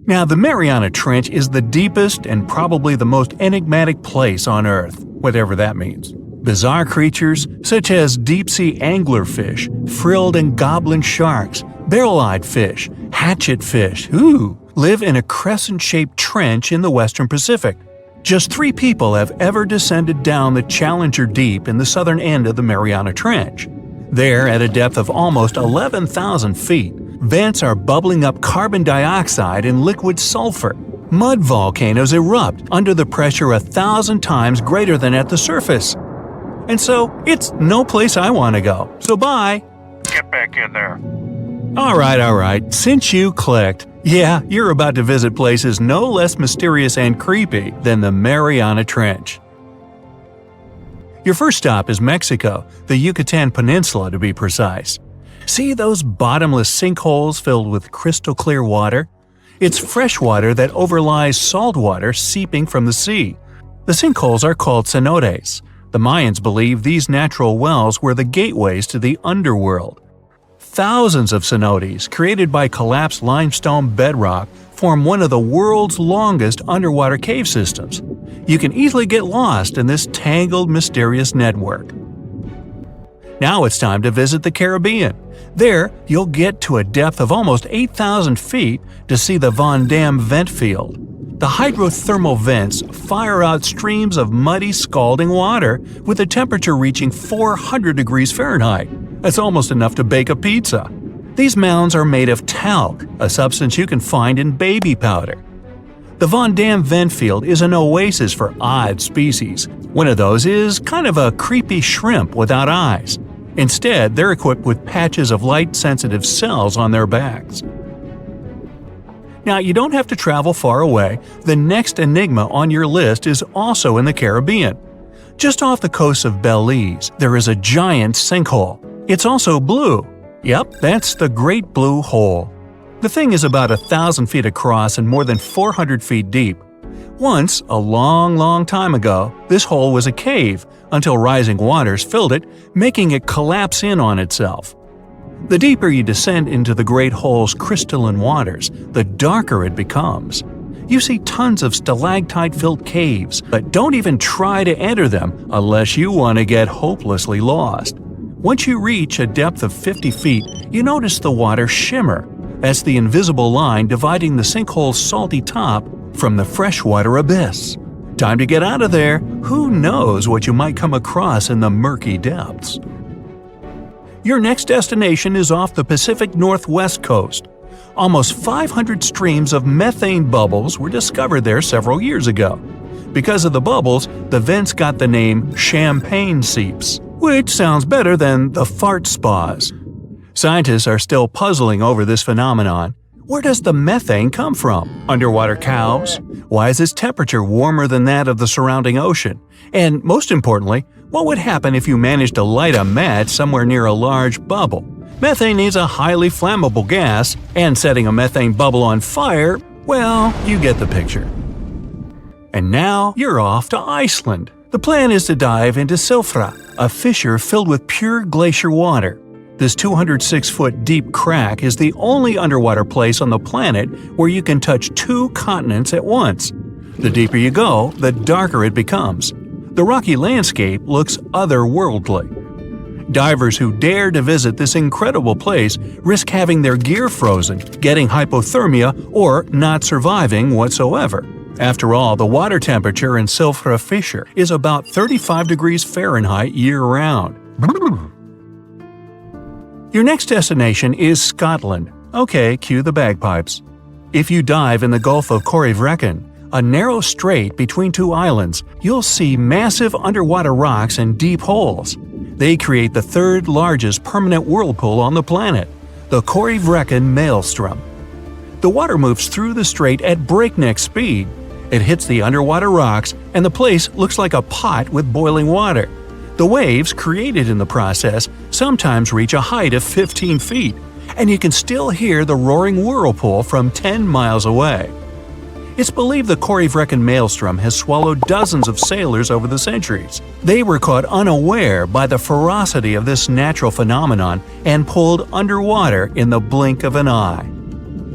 Now, the Mariana Trench is the deepest and probably the most enigmatic place on Earth, whatever that means. Bizarre creatures, such as deep-sea anglerfish, frilled and goblin sharks, barrel-eyed fish, hatchet fish, live in a crescent-shaped trench in the western Pacific. Just 3 people have ever descended down the Challenger Deep in the southern end of the Mariana Trench. There, at a depth of almost 11,000 feet, vents are bubbling up carbon dioxide and liquid sulfur. Mud volcanoes erupt under the pressure 1,000 times greater than at the surface. And so, it's no place I want to go. So bye! Get back in there. Alright, since you clicked, yeah, you're about to visit places no less mysterious and creepy than the Mariana Trench. Your first stop is Mexico, the Yucatan Peninsula to be precise. See those bottomless sinkholes filled with crystal clear water? It's fresh water that overlies salt water seeping from the sea. The sinkholes are called cenotes. The Mayans believe these natural wells were the gateways to the underworld. Thousands of cenotes, created by collapsed limestone bedrock, form one of the world's longest underwater cave systems. You can easily get lost in this tangled, mysterious network. Now it's time to visit the Caribbean. There, you'll get to a depth of almost 8,000 feet to see the Van Dam vent field. The hydrothermal vents fire out streams of muddy, scalding water, with a temperature reaching 400 degrees Fahrenheit. That's almost enough to bake a pizza. These mounds are made of talc, a substance you can find in baby powder. The Van Dam vent field is an oasis for odd species. One of those is kind of a creepy shrimp without eyes. Instead, they're equipped with patches of light-sensitive cells on their backs. Now, you don't have to travel far away. The next enigma on your list is also in the Caribbean. Just off the coast of Belize, there is a giant sinkhole. It's also blue. Yep, that's the Great Blue Hole. The thing is about 1,000 feet across and more than 400 feet deep. Once, a long time ago, this hole was a cave until rising waters filled it, making it collapse in on itself. The deeper you descend into the Great Hole's crystalline waters, the darker it becomes. You see tons of stalactite-filled caves, but don't even try to enter them unless you want to get hopelessly lost. Once you reach a depth of 50 feet, you notice the water shimmer. That's the invisible line dividing the sinkhole's salty top from the freshwater abyss. Time to get out of there. Who knows what you might come across in the murky depths? Your next destination is off the Pacific Northwest coast. Almost 500 streams of methane bubbles were discovered there several years ago. Because of the bubbles, the vents got the name champagne seeps, which sounds better than the fart spas. Scientists are still puzzling over this phenomenon. Where does the methane come from? Underwater cows? Why is its temperature warmer than that of the surrounding ocean? And most importantly, what would happen if you managed to light a match somewhere near a large bubble? Methane is a highly flammable gas, and setting a methane bubble on fire, well, you get the picture. And now you're off to Iceland. The plan is to dive into Silfra, a fissure filled with pure glacier water. This 206-foot deep crack is the only underwater place on the planet where you can touch 2 continents at once. The deeper you go, the darker it becomes. The rocky landscape looks otherworldly. Divers who dare to visit this incredible place risk having their gear frozen, getting hypothermia, or not surviving whatsoever. After all, the water temperature in Silfra Fissure is about 35 degrees Fahrenheit year-round. Your next destination is Scotland. Okay, cue the bagpipes. If you dive in the Gulf of Corryvreckan, a narrow strait between 2 islands, you'll see massive underwater rocks and deep holes. They create the 3rd largest permanent whirlpool on the planet, the Corryvreckan Maelstrom. The water moves through the strait at breakneck speed. It hits the underwater rocks, and the place looks like a pot with boiling water. The waves, created in the process, sometimes reach a height of 15 feet, and you can still hear the roaring whirlpool from 10 miles away. It's believed the Corryvreckan Maelstrom has swallowed dozens of sailors over the centuries. They were caught unaware by the ferocity of this natural phenomenon and pulled underwater in the blink of an eye.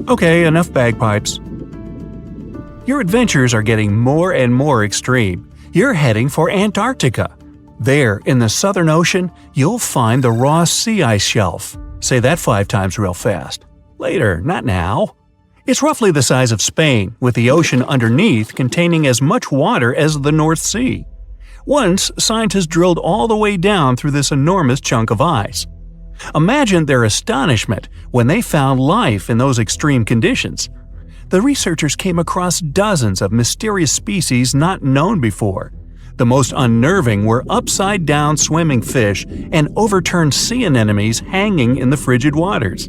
Okay, enough bagpipes. Your adventures are getting more and more extreme. You're heading for Antarctica. There, in the Southern Ocean, you'll find the Ross Sea Ice Shelf. Say that 5 times real fast. Later, not now. It's roughly the size of Spain, with the ocean underneath containing as much water as the North Sea. Once, scientists drilled all the way down through this enormous chunk of ice. Imagine their astonishment when they found life in those extreme conditions. The researchers came across dozens of mysterious species not known before. The most unnerving were upside-down swimming fish and overturned sea anemones hanging in the frigid waters.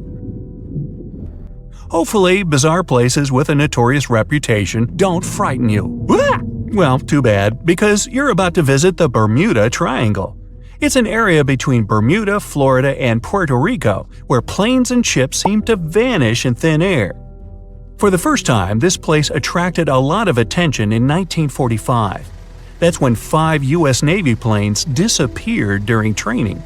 Hopefully, bizarre places with a notorious reputation don't frighten you. Well, too bad, because you're about to visit the Bermuda Triangle. It's an area between Bermuda, Florida, and Puerto Rico where planes and ships seem to vanish in thin air. For the first time, this place attracted a lot of attention in 1945. That's when 5 U.S. Navy planes disappeared during training.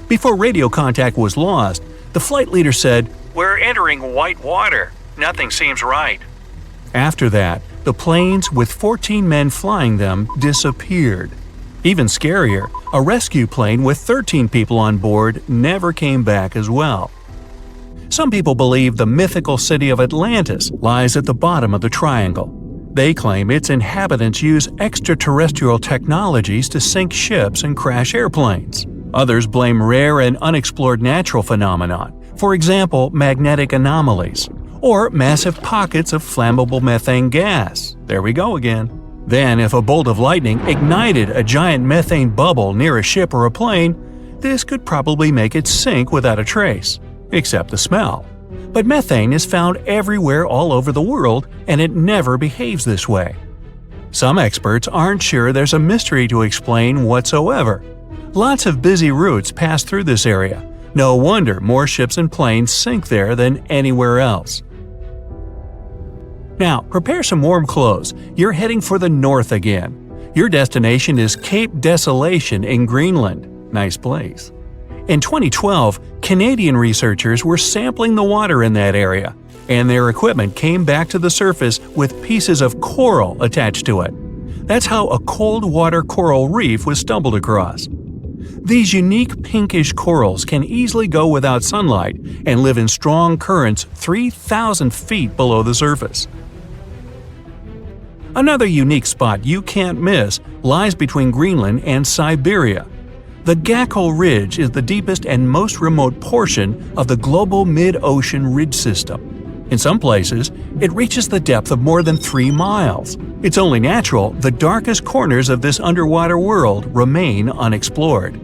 Before radio contact was lost, the flight leader said, "We're entering white water. Nothing seems right." After that, the planes with 14 men flying them disappeared. Even scarier, a rescue plane with 13 people on board never came back as well. Some people believe the mythical city of Atlantis lies at the bottom of the triangle. They claim its inhabitants use extraterrestrial technologies to sink ships and crash airplanes. Others blame rare and unexplored natural phenomena, for example magnetic anomalies, or massive pockets of flammable methane gas. There we go again. Then, if a bolt of lightning ignited a giant methane bubble near a ship or a plane, this could probably make it sink without a trace. Except the smell. But methane is found everywhere all over the world, and it never behaves this way. Some experts aren't sure there's a mystery to explain whatsoever. Lots of busy routes pass through this area. No wonder more ships and planes sink there than anywhere else. Now, prepare some warm clothes. You're heading for the north again. Your destination is Cape Desolation in Greenland. Nice place. In 2012, Canadian researchers were sampling the water in that area, and their equipment came back to the surface with pieces of coral attached to it. That's how a cold water coral reef was stumbled across. These unique pinkish corals can easily go without sunlight and live in strong currents 3,000 feet below the surface. Another unique spot you can't miss lies between Greenland and Siberia. The Baikal Ridge is the deepest and most remote portion of the global mid-ocean ridge system. In some places, it reaches the depth of more than 3 miles. It's only natural the darkest corners of this underwater world remain unexplored.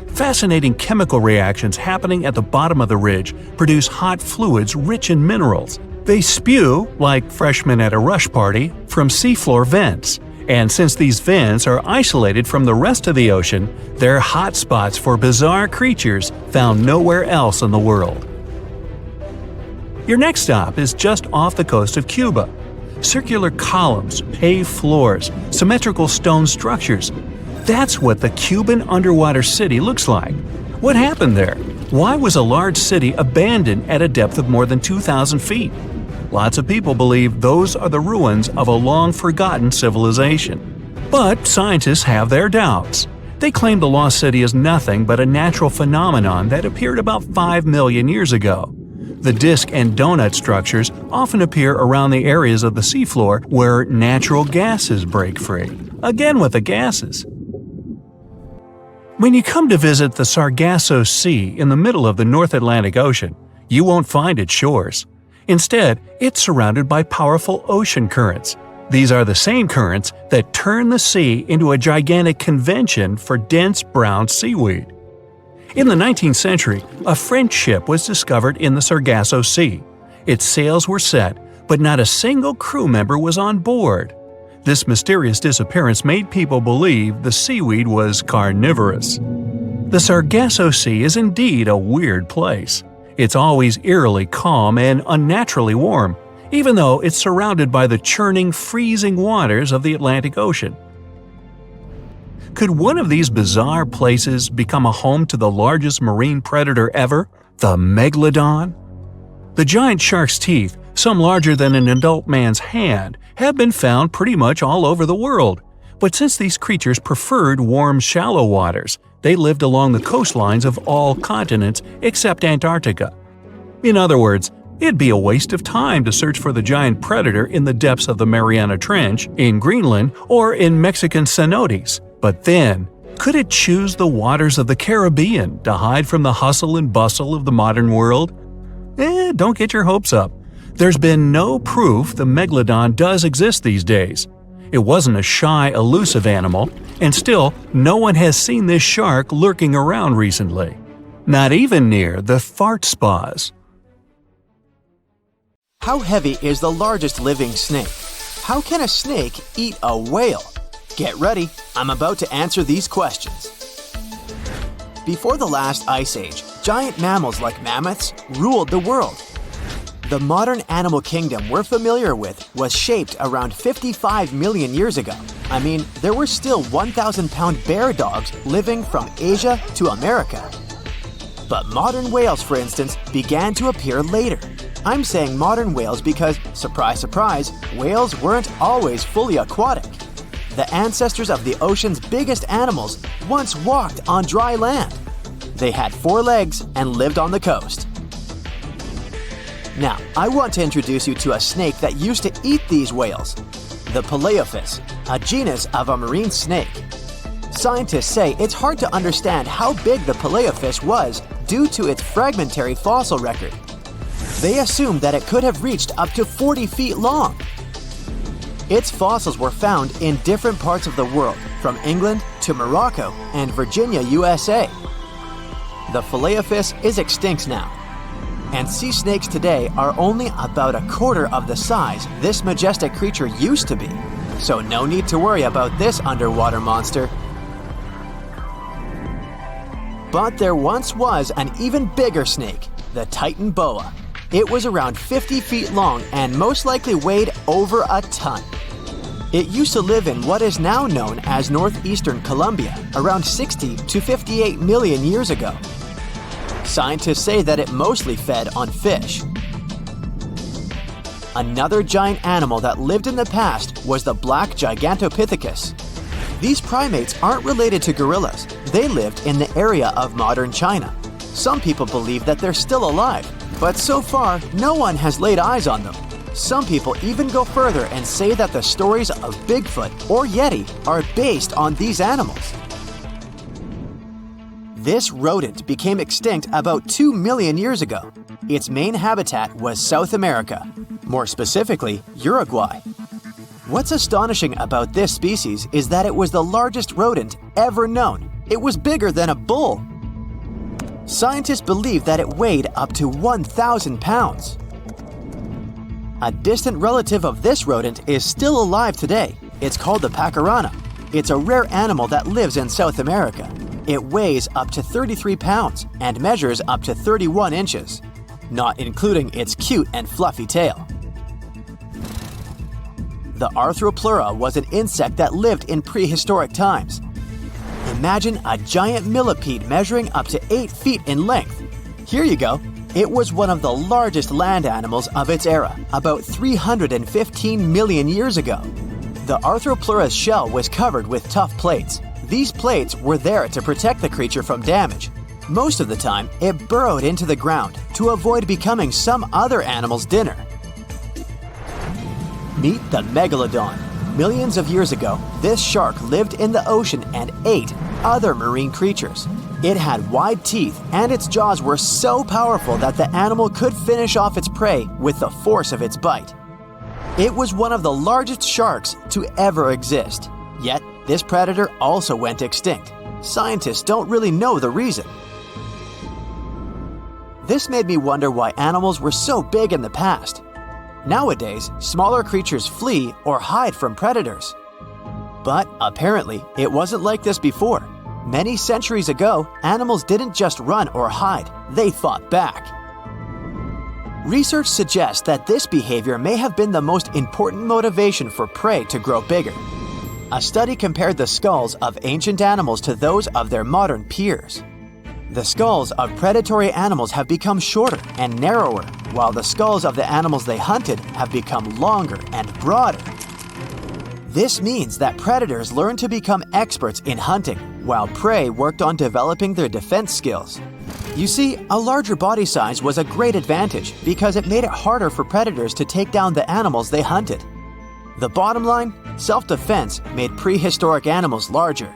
Fascinating chemical reactions happening at the bottom of the ridge produce hot fluids rich in minerals. They spew, like freshmen at a rush party, from seafloor vents. And since these vents are isolated from the rest of the ocean, they're hot spots for bizarre creatures found nowhere else in the world. Your next stop is just off the coast of Cuba. Circular columns, paved floors, symmetrical stone structures. That's what the Cuban underwater city looks like. What happened there? Why was a large city abandoned at a depth of more than 2,000 feet? Lots of people believe those are the ruins of a long-forgotten civilization. But scientists have their doubts. They claim the lost city is nothing but a natural phenomenon that appeared about 5 million years ago. The disc and donut structures often appear around the areas of the seafloor where natural gases break free. Again with the gases. When you come to visit the Sargasso Sea in the middle of the North Atlantic Ocean, you won't find its shores. Instead, it's surrounded by powerful ocean currents. These are the same currents that turn the sea into a gigantic convention for dense brown seaweed. In the 19th century, a French ship was discovered in the Sargasso Sea. Its sails were set, but not a single crew member was on board. This mysterious disappearance made people believe the seaweed was carnivorous. The Sargasso Sea is indeed a weird place. It's always eerily calm and unnaturally warm, even though it's surrounded by the churning, freezing waters of the Atlantic Ocean. Could one of these bizarre places become a home to the largest marine predator ever, the megalodon? The giant shark's teeth, Some larger than an adult man's hand have been found pretty much all over the world. But since these creatures preferred warm, shallow waters, they lived along the coastlines of all continents except Antarctica. In other words, it'd be a waste of time to search for the giant predator in the depths of the Mariana Trench, in Greenland, or in Mexican cenotes. But then, could it choose the waters of the Caribbean to hide from the hustle and bustle of the modern world? Don't get your hopes up. There's been no proof the megalodon does exist these days. It wasn't a shy, elusive animal, and still, no one has seen this shark lurking around recently. Not even near the fart spas. How heavy is the largest living snake? How can a snake eat a whale? Get ready, I'm about to answer these questions. Before the last ice age, giant mammals like mammoths ruled the world. The modern animal kingdom we're familiar with was shaped around 55 million years ago. I mean, there were still 1,000-pound bear dogs living from Asia to America. But modern whales, for instance, began to appear later. I'm saying modern whales because, surprise, surprise, whales weren't always fully aquatic. The ancestors of the ocean's biggest animals once walked on dry land. They had 4 legs and lived on the coast. Now, I want to introduce you to a snake that used to eat these whales, the Peleophis, a genus of a marine snake. Scientists say it's hard to understand how big the Peleophis was due to its fragmentary fossil record. They assumed that it could have reached up to 40 feet long. Its fossils were found in different parts of the world, from England to Morocco and Virginia, USA. The Peleophis is extinct now, and sea snakes today are only about a quarter of the size this majestic creature used to be. So no need to worry about this underwater monster. But there once was an even bigger snake, the Titan boa. It was around 50 feet long and most likely weighed over a ton. It used to live in what is now known as northeastern Colombia around 60 to 58 million years ago. Scientists say that it mostly fed on fish. Another giant animal that lived in the past was the black Gigantopithecus. These primates aren't related to gorillas. They lived in the area of modern China. Some people believe that they're still alive, but so far, no one has laid eyes on them. Some people even go further and say that the stories of Bigfoot or Yeti are based on these animals. This rodent became extinct about 2 million years ago. Its main habitat was South America, more specifically, Uruguay. What's astonishing about this species is that it was the largest rodent ever known. It was bigger than a bull. Scientists believe that it weighed up to 1,000 pounds. A distant relative of this rodent is still alive today. It's called the pacarana. It's a rare animal that lives in South America. It weighs up to 33 pounds and measures up to 31 inches, not including its cute and fluffy tail. The Arthropleura was an insect that lived in prehistoric times. Imagine a giant millipede measuring up to 8 feet in length. Here you go. It was one of the largest land animals of its era, about 315 million years ago. The Arthropleura's shell was covered with tough plates. These plates were there to protect the creature from damage. Most of the time, it burrowed into the ground to avoid becoming some other animal's dinner. Meet the megalodon. Millions of years ago, this shark lived in the ocean and ate other marine creatures. It had wide teeth, and its jaws were so powerful that the animal could finish off its prey with the force of its bite. It was one of the largest sharks to ever exist. Yet, this predator also went extinct. Scientists don't really know the reason. This made me wonder why animals were so big in the past. Nowadays, smaller creatures flee or hide from predators. But apparently, it wasn't like this before. Many centuries ago, animals didn't just run or hide, they fought back. Research suggests that this behavior may have been the most important motivation for prey to grow bigger. A study compared the skulls of ancient animals to those of their modern peers. The skulls of predatory animals have become shorter and narrower, while the skulls of the animals they hunted have become longer and broader. This means that predators learned to become experts in hunting, while prey worked on developing their defense skills. You see, a larger body size was a great advantage because it made it harder for predators to take down the animals they hunted. The bottom line, self-defense made prehistoric animals larger.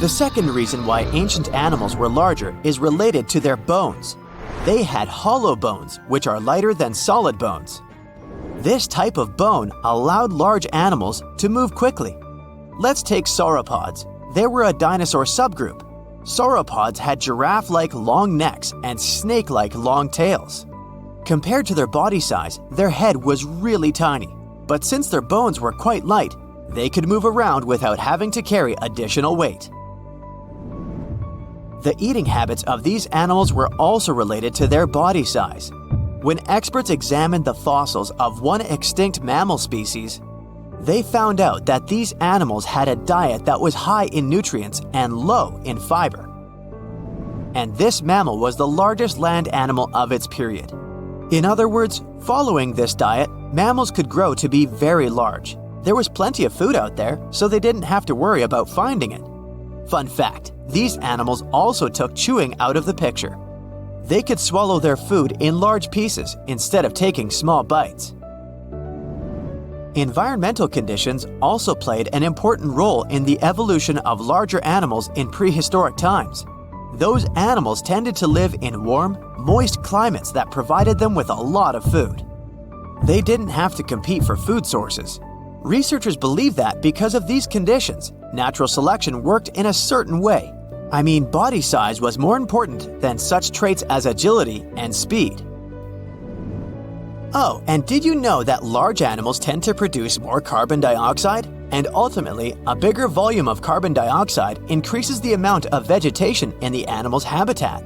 The second reason why ancient animals were larger is related to their bones. They had hollow bones, which are lighter than solid bones. This type of bone allowed large animals to move quickly. Let's take sauropods. They were a dinosaur subgroup. Sauropods had giraffe-like long necks and snake-like long tails. Compared to their body size, their head was really tiny. But since their bones were quite light, they could move around without having to carry additional weight. The eating habits of these animals were also related to their body size. When experts examined the fossils of one extinct mammal species, they found out that these animals had a diet that was high in nutrients and low in fiber. And this mammal was the largest land animal of its period. In other words, following this diet, mammals could grow to be very large. There was plenty of food out there, so they didn't have to worry about finding it. Fun fact, these animals also took chewing out of the picture. They could swallow their food in large pieces instead of taking small bites. Environmental conditions also played an important role in the evolution of larger animals in prehistoric times. Those animals tended to live in warm, moist climates that provided them with a lot of food. They didn't have to compete for food sources. Researchers believe that because of these conditions, natural selection worked in a certain way. I mean, body size was more important than such traits as agility and speed. Oh, and did you know that large animals tend to produce more carbon dioxide? And ultimately, a bigger volume of carbon dioxide increases the amount of vegetation in the animal's habitat.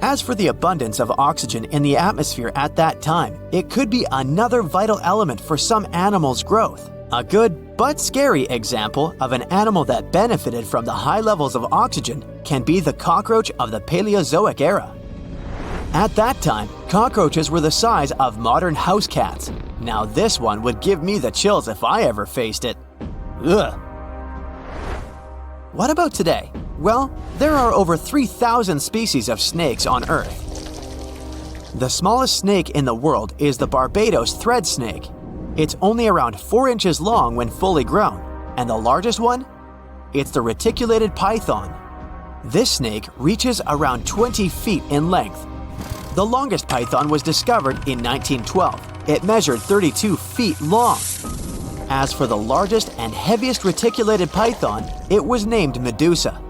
As for the abundance of oxygen in the atmosphere at that time, it could be another vital element for some animals' growth. A good but scary example of an animal that benefited from the high levels of oxygen can be the cockroach of the Paleozoic era. At that time, cockroaches were the size of modern house cats. Now this one would give me the chills if I ever faced it. Ugh. What about today? Well, there are over 3,000 species of snakes on Earth. The smallest snake in the world is the Barbados thread snake. It's only around 4 inches long when fully grown, and the largest one? It's the reticulated python. This snake reaches around 20 feet in length. The longest python was discovered in 1912. It measured 32 feet long. As for the largest and heaviest reticulated python, it was named Medusa.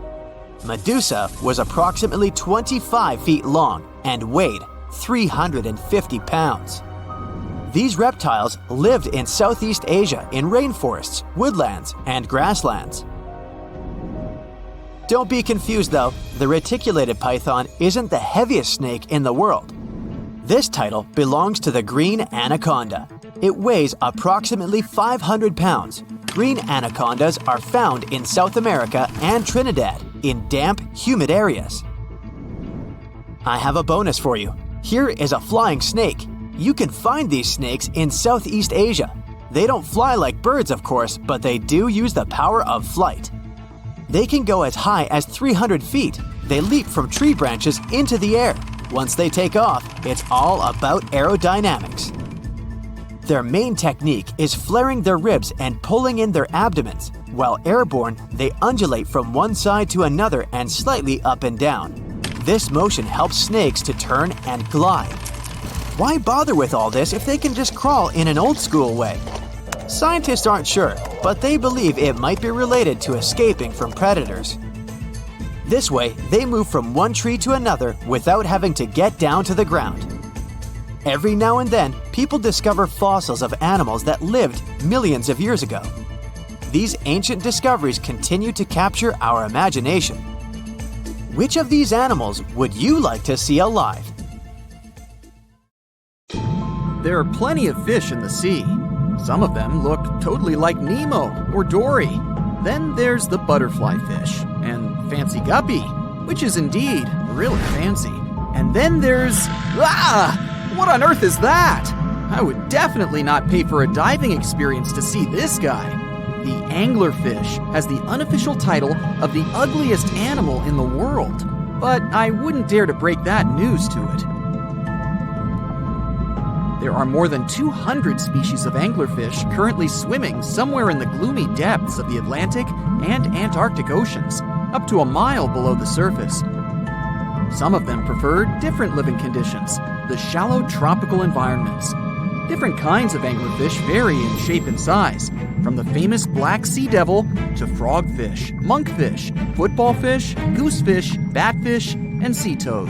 Medusa was approximately 25 feet long and weighed 350 pounds. These reptiles lived in Southeast Asia in rainforests, woodlands, and grasslands. Don't be confused though, the reticulated python isn't the heaviest snake in the world. This title belongs to the green anaconda. It weighs approximately 500 pounds. Green anacondas are found in South America and Trinidad in damp, humid areas. I have a bonus for you. Here is a flying snake. You can find these snakes in Southeast Asia. They don't fly like birds, of course, but they do use the power of flight. They can go as high as 300 feet. They leap from tree branches into the air. Once they take off, it's all about aerodynamics. Their main technique is flaring their ribs and pulling in their abdomens. While airborne, they undulate from one side to another and slightly up and down. This motion helps snakes to turn and glide. Why bother with all this if they can just crawl in an old-school way? Scientists aren't sure, but they believe it might be related to escaping from predators. This way, they move from one tree to another without having to get down to the ground. Every now and then, people discover fossils of animals that lived millions of years ago. These ancient discoveries continue to capture our imagination. Which of these animals would you like to see alive? There are plenty of fish in the sea. Some of them look totally like Nemo or Dory. Then there's the butterfly fish and fancy guppy, which is indeed really fancy. And then there's... What on earth is that? I would definitely not pay for a diving experience to see this guy. The anglerfish has the unofficial title of the ugliest animal in the world, but I wouldn't dare to break that news to it. There are more than 200 species of anglerfish currently swimming somewhere in the gloomy depths of the Atlantic and Antarctic Oceans, up to a mile below the surface. Some of them prefer different living conditions, the shallow tropical environments. Different kinds of anglerfish vary in shape and size, from the famous black sea devil to frogfish, monkfish, footballfish, goosefish, batfish, and sea toad.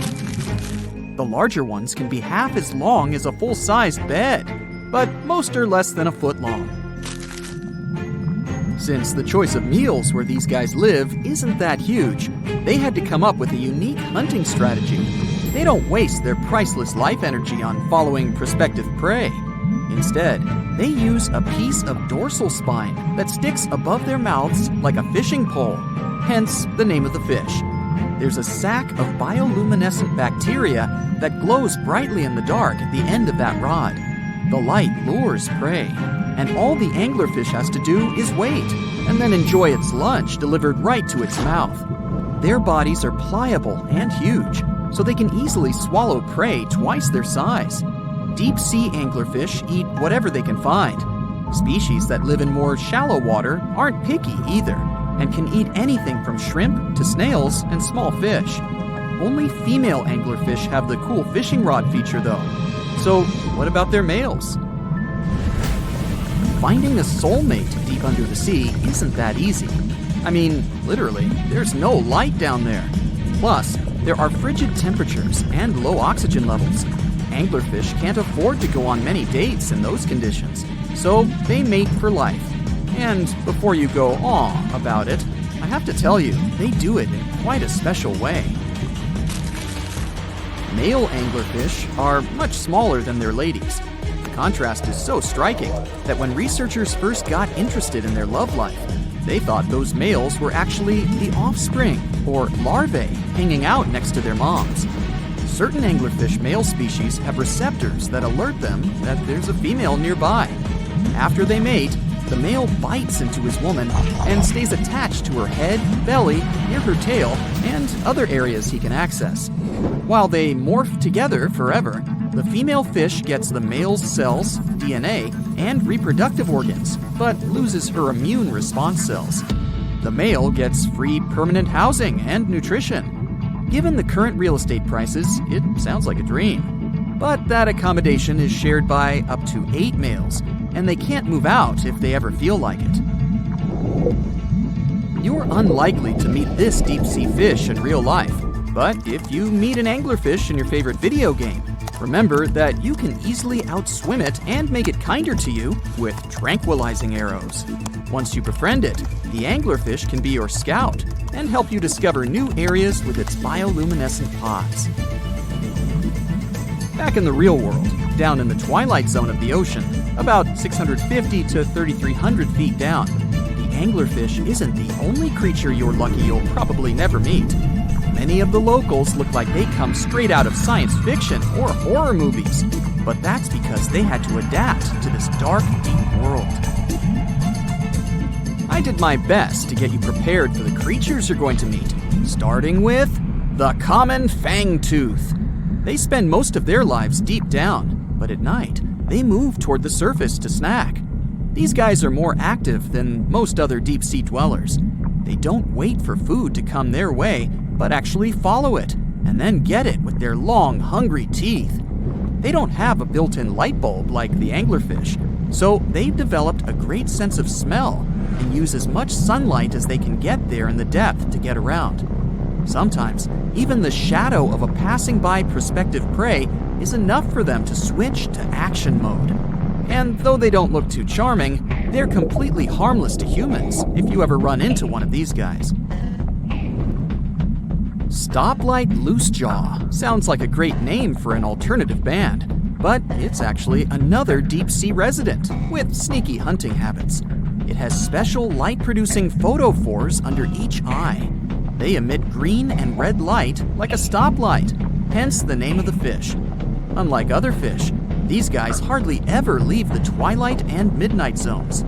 The larger ones can be half as long as a full-sized bed, but most are less than a foot long. Since the choice of meals where these guys live isn't that huge, they had to come up with a unique hunting strategy. They don't waste their priceless life energy on following prospective prey. Instead, they use a piece of dorsal spine that sticks above their mouths like a fishing pole, hence the name of the fish. There's a sac of bioluminescent bacteria that glows brightly in the dark at the end of that rod. The light lures prey, and all the anglerfish has to do is wait, and then enjoy its lunch delivered right to its mouth. Their bodies are pliable and huge, so they can easily swallow prey twice their size. Deep-sea anglerfish eat whatever they can find. Species that live in more shallow water aren't picky either, and can eat anything from shrimp to snails and small fish. Only female anglerfish have the cool fishing rod feature though. So what about their males? Finding a soulmate deep under the sea isn't that easy. I mean, literally, there's no light down there. Plus, there are frigid temperatures and low oxygen levels. Anglerfish can't afford to go on many dates in those conditions, so they mate for life. And before you go aw about it, I have to tell you, they do it in quite a special way. Male anglerfish are much smaller than their ladies. The contrast is so striking that when researchers first got interested in their love life, they thought those males were actually the offspring, or larvae, hanging out next to their moms. Certain anglerfish male species have receptors that alert them that there's a female nearby. After they mate, the male bites into his woman and stays attached to her head, belly, near her tail, and other areas he can access. While they morph together forever, the female fish gets the male's cells, DNA, and reproductive organs, but loses her immune response cells. The male gets free permanent housing and nutrition. Given the current real estate prices, it sounds like a dream. But that accommodation is shared by up to 8 males, and they can't move out if they ever feel like it. You're unlikely to meet this deep-sea fish in real life, but if you meet an anglerfish in your favorite video game, remember that you can easily outswim it and make it kinder to you with tranquilizing arrows. Once you befriend it, the anglerfish can be your scout and help you discover new areas with its bioluminescent pods. Back in the real world, down in the twilight zone of the ocean, about 650 to 3,300 feet down, the anglerfish isn't the only creature you're lucky you'll probably never meet. Many of the locals look like they come straight out of science fiction or horror movies, but that's because they had to adapt to this dark, deep world. I did my best to get you prepared for the creatures you're going to meet, starting with the common fangtooth. They spend most of their lives deep down, but at night, they move toward the surface to snack. These guys are more active than most other deep-sea dwellers. They don't wait for food to come their way, but actually follow it, and then get it with their long, hungry teeth. They don't have a built-in light bulb like the anglerfish, so they've developed a great sense of smell and use as much sunlight as they can get there in the depth to get around. Sometimes, even the shadow of a passing by prospective prey is enough for them to switch to action mode. And though they don't look too charming, they're completely harmless to humans if you ever run into one of these guys. Stoplight Loosejaw sounds like a great name for an alternative band, but it's actually another deep-sea resident with sneaky hunting habits. It has special light-producing photophores under each eye. They emit green and red light like a stoplight. hence the name of the fish. Unlike other fish, these guys hardly ever leave the twilight and midnight zones.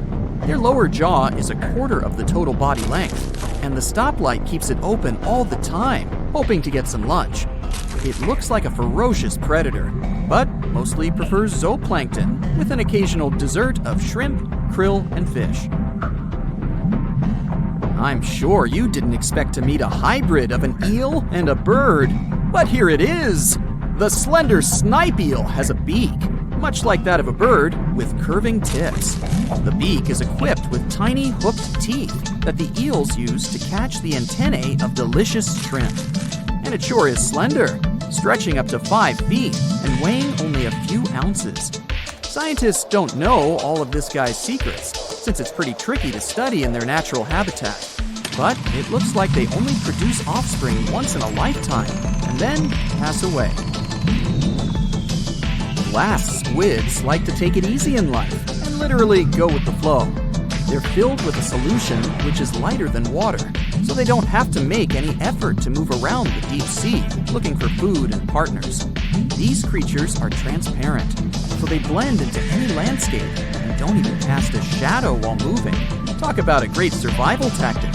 Their lower jaw is a quarter of the total body length, and the stoplight keeps it open all the time, hoping to get some lunch. It looks like a ferocious predator, but mostly prefers zooplankton, with an occasional dessert of shrimp, krill, and fish. I'm sure you didn't expect to meet a hybrid of an eel and a bird, but here it is! The slender snipe eel has a beak, much like that of a bird, with curving tips. The beak is equipped with tiny hooked teeth that the eels use to catch the antennae of delicious shrimp. And it sure is slender, stretching up to 5 feet and weighing only a few ounces. Scientists don't know all of this guy's secrets, since it's pretty tricky to study in their natural habitat. But it looks like they only produce offspring once in a lifetime, and then pass away. Glass squids like to take it easy in life and literally go with the flow. They're filled with a solution which is lighter than water, so they don't have to make any effort to move around the deep sea looking for food and partners. These creatures are transparent, so they blend into any landscape and don't even cast a shadow while moving. Talk about a great survival tactic.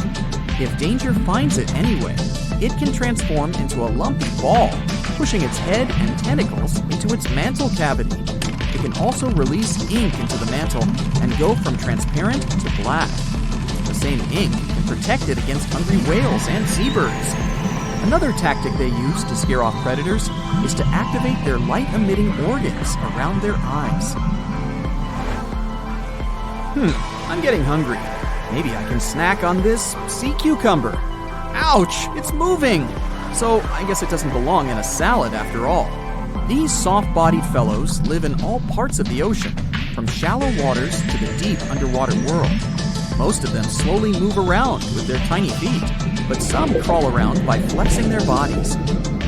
If danger finds it anyway, it can transform into a lumpy ball, pushing its head and tentacles into its mantle cavity. It can also release ink into the mantle and go from transparent to black. The same ink can protect it against hungry whales and seabirds. Another tactic they use to scare off predators is to activate their light-emitting organs around their eyes. I'm getting hungry. Maybe I can snack on this sea cucumber. Ouch, it's moving! So I guess it doesn't belong in a salad after all. These soft-bodied fellows live in all parts of the ocean, from shallow waters to the deep underwater world. Most of them slowly move around with their tiny feet, but some crawl around by flexing their bodies.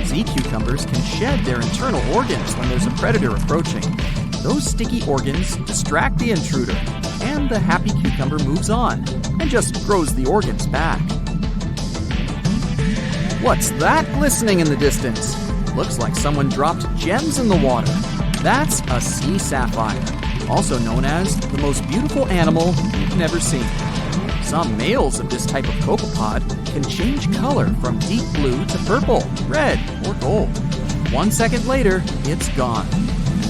Sea cucumbers can shed their internal organs when there's a predator approaching. Those sticky organs distract the intruder, and the happy cucumber moves on and just grows the organs back. What's that glistening in the distance? Looks like someone dropped gems in the water. That's a sea sapphire, also known as the most beautiful animal you've never seen. Some males of this type of copepod can change color from deep blue to purple, red, or gold. 1 second later, it's gone.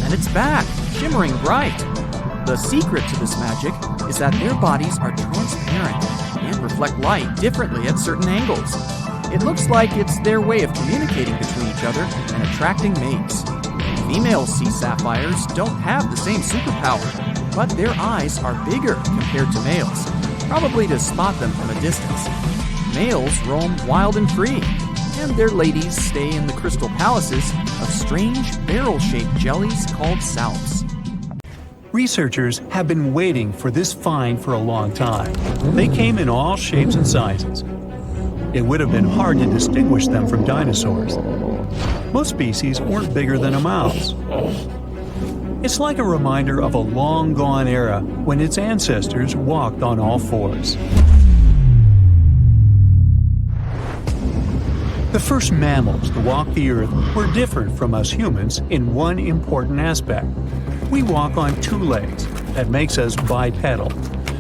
And it's back, shimmering bright. The secret to this magic is that their bodies are transparent and reflect light differently at certain angles. It looks like it's their way of communicating between each other and attracting mates. Female sea sapphires don't have the same superpower, but their eyes are bigger compared to males, probably to spot them from a distance. Males roam wild and free, and their ladies stay in the crystal palaces of strange barrel-shaped jellies called salps. Researchers have been waiting for this find for a long time. They came in all shapes and sizes. It would have been hard to distinguish them from dinosaurs. Most species weren't bigger than a mouse. It's like a reminder of a long-gone era when its ancestors walked on all fours. The first mammals to walk the earth were different from us humans in one important aspect. We walk on 2 legs. That makes us bipedal.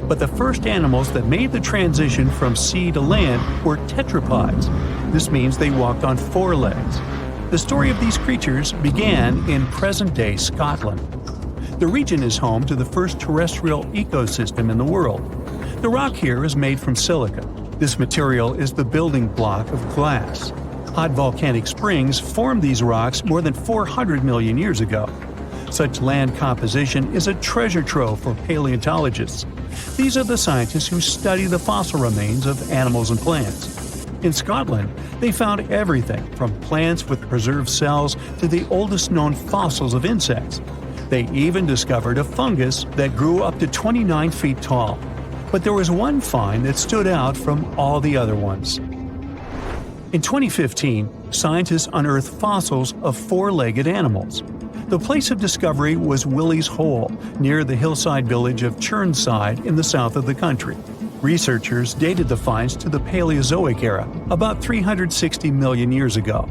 But the first animals that made the transition from sea to land were tetrapods. This means they walked on 4 legs. The story of these creatures began in present-day Scotland. The region is home to the first terrestrial ecosystem in the world. The rock here is made from silica. This material is the building block of glass. Hot volcanic springs formed these rocks more than 400 million years ago. Such land composition is a treasure trove for paleontologists. These are the scientists who study the fossil remains of animals and plants. In Scotland, they found everything from plants with preserved cells to the oldest known fossils of insects. They even discovered a fungus that grew up to 29 feet tall. But there was one find that stood out from all the other ones. In 2015, scientists unearthed fossils of 4-legged animals. The place of discovery was Willie's Hole, near the hillside village of Churnside in the south of the country. Researchers dated the finds to the Paleozoic era, about 360 million years ago.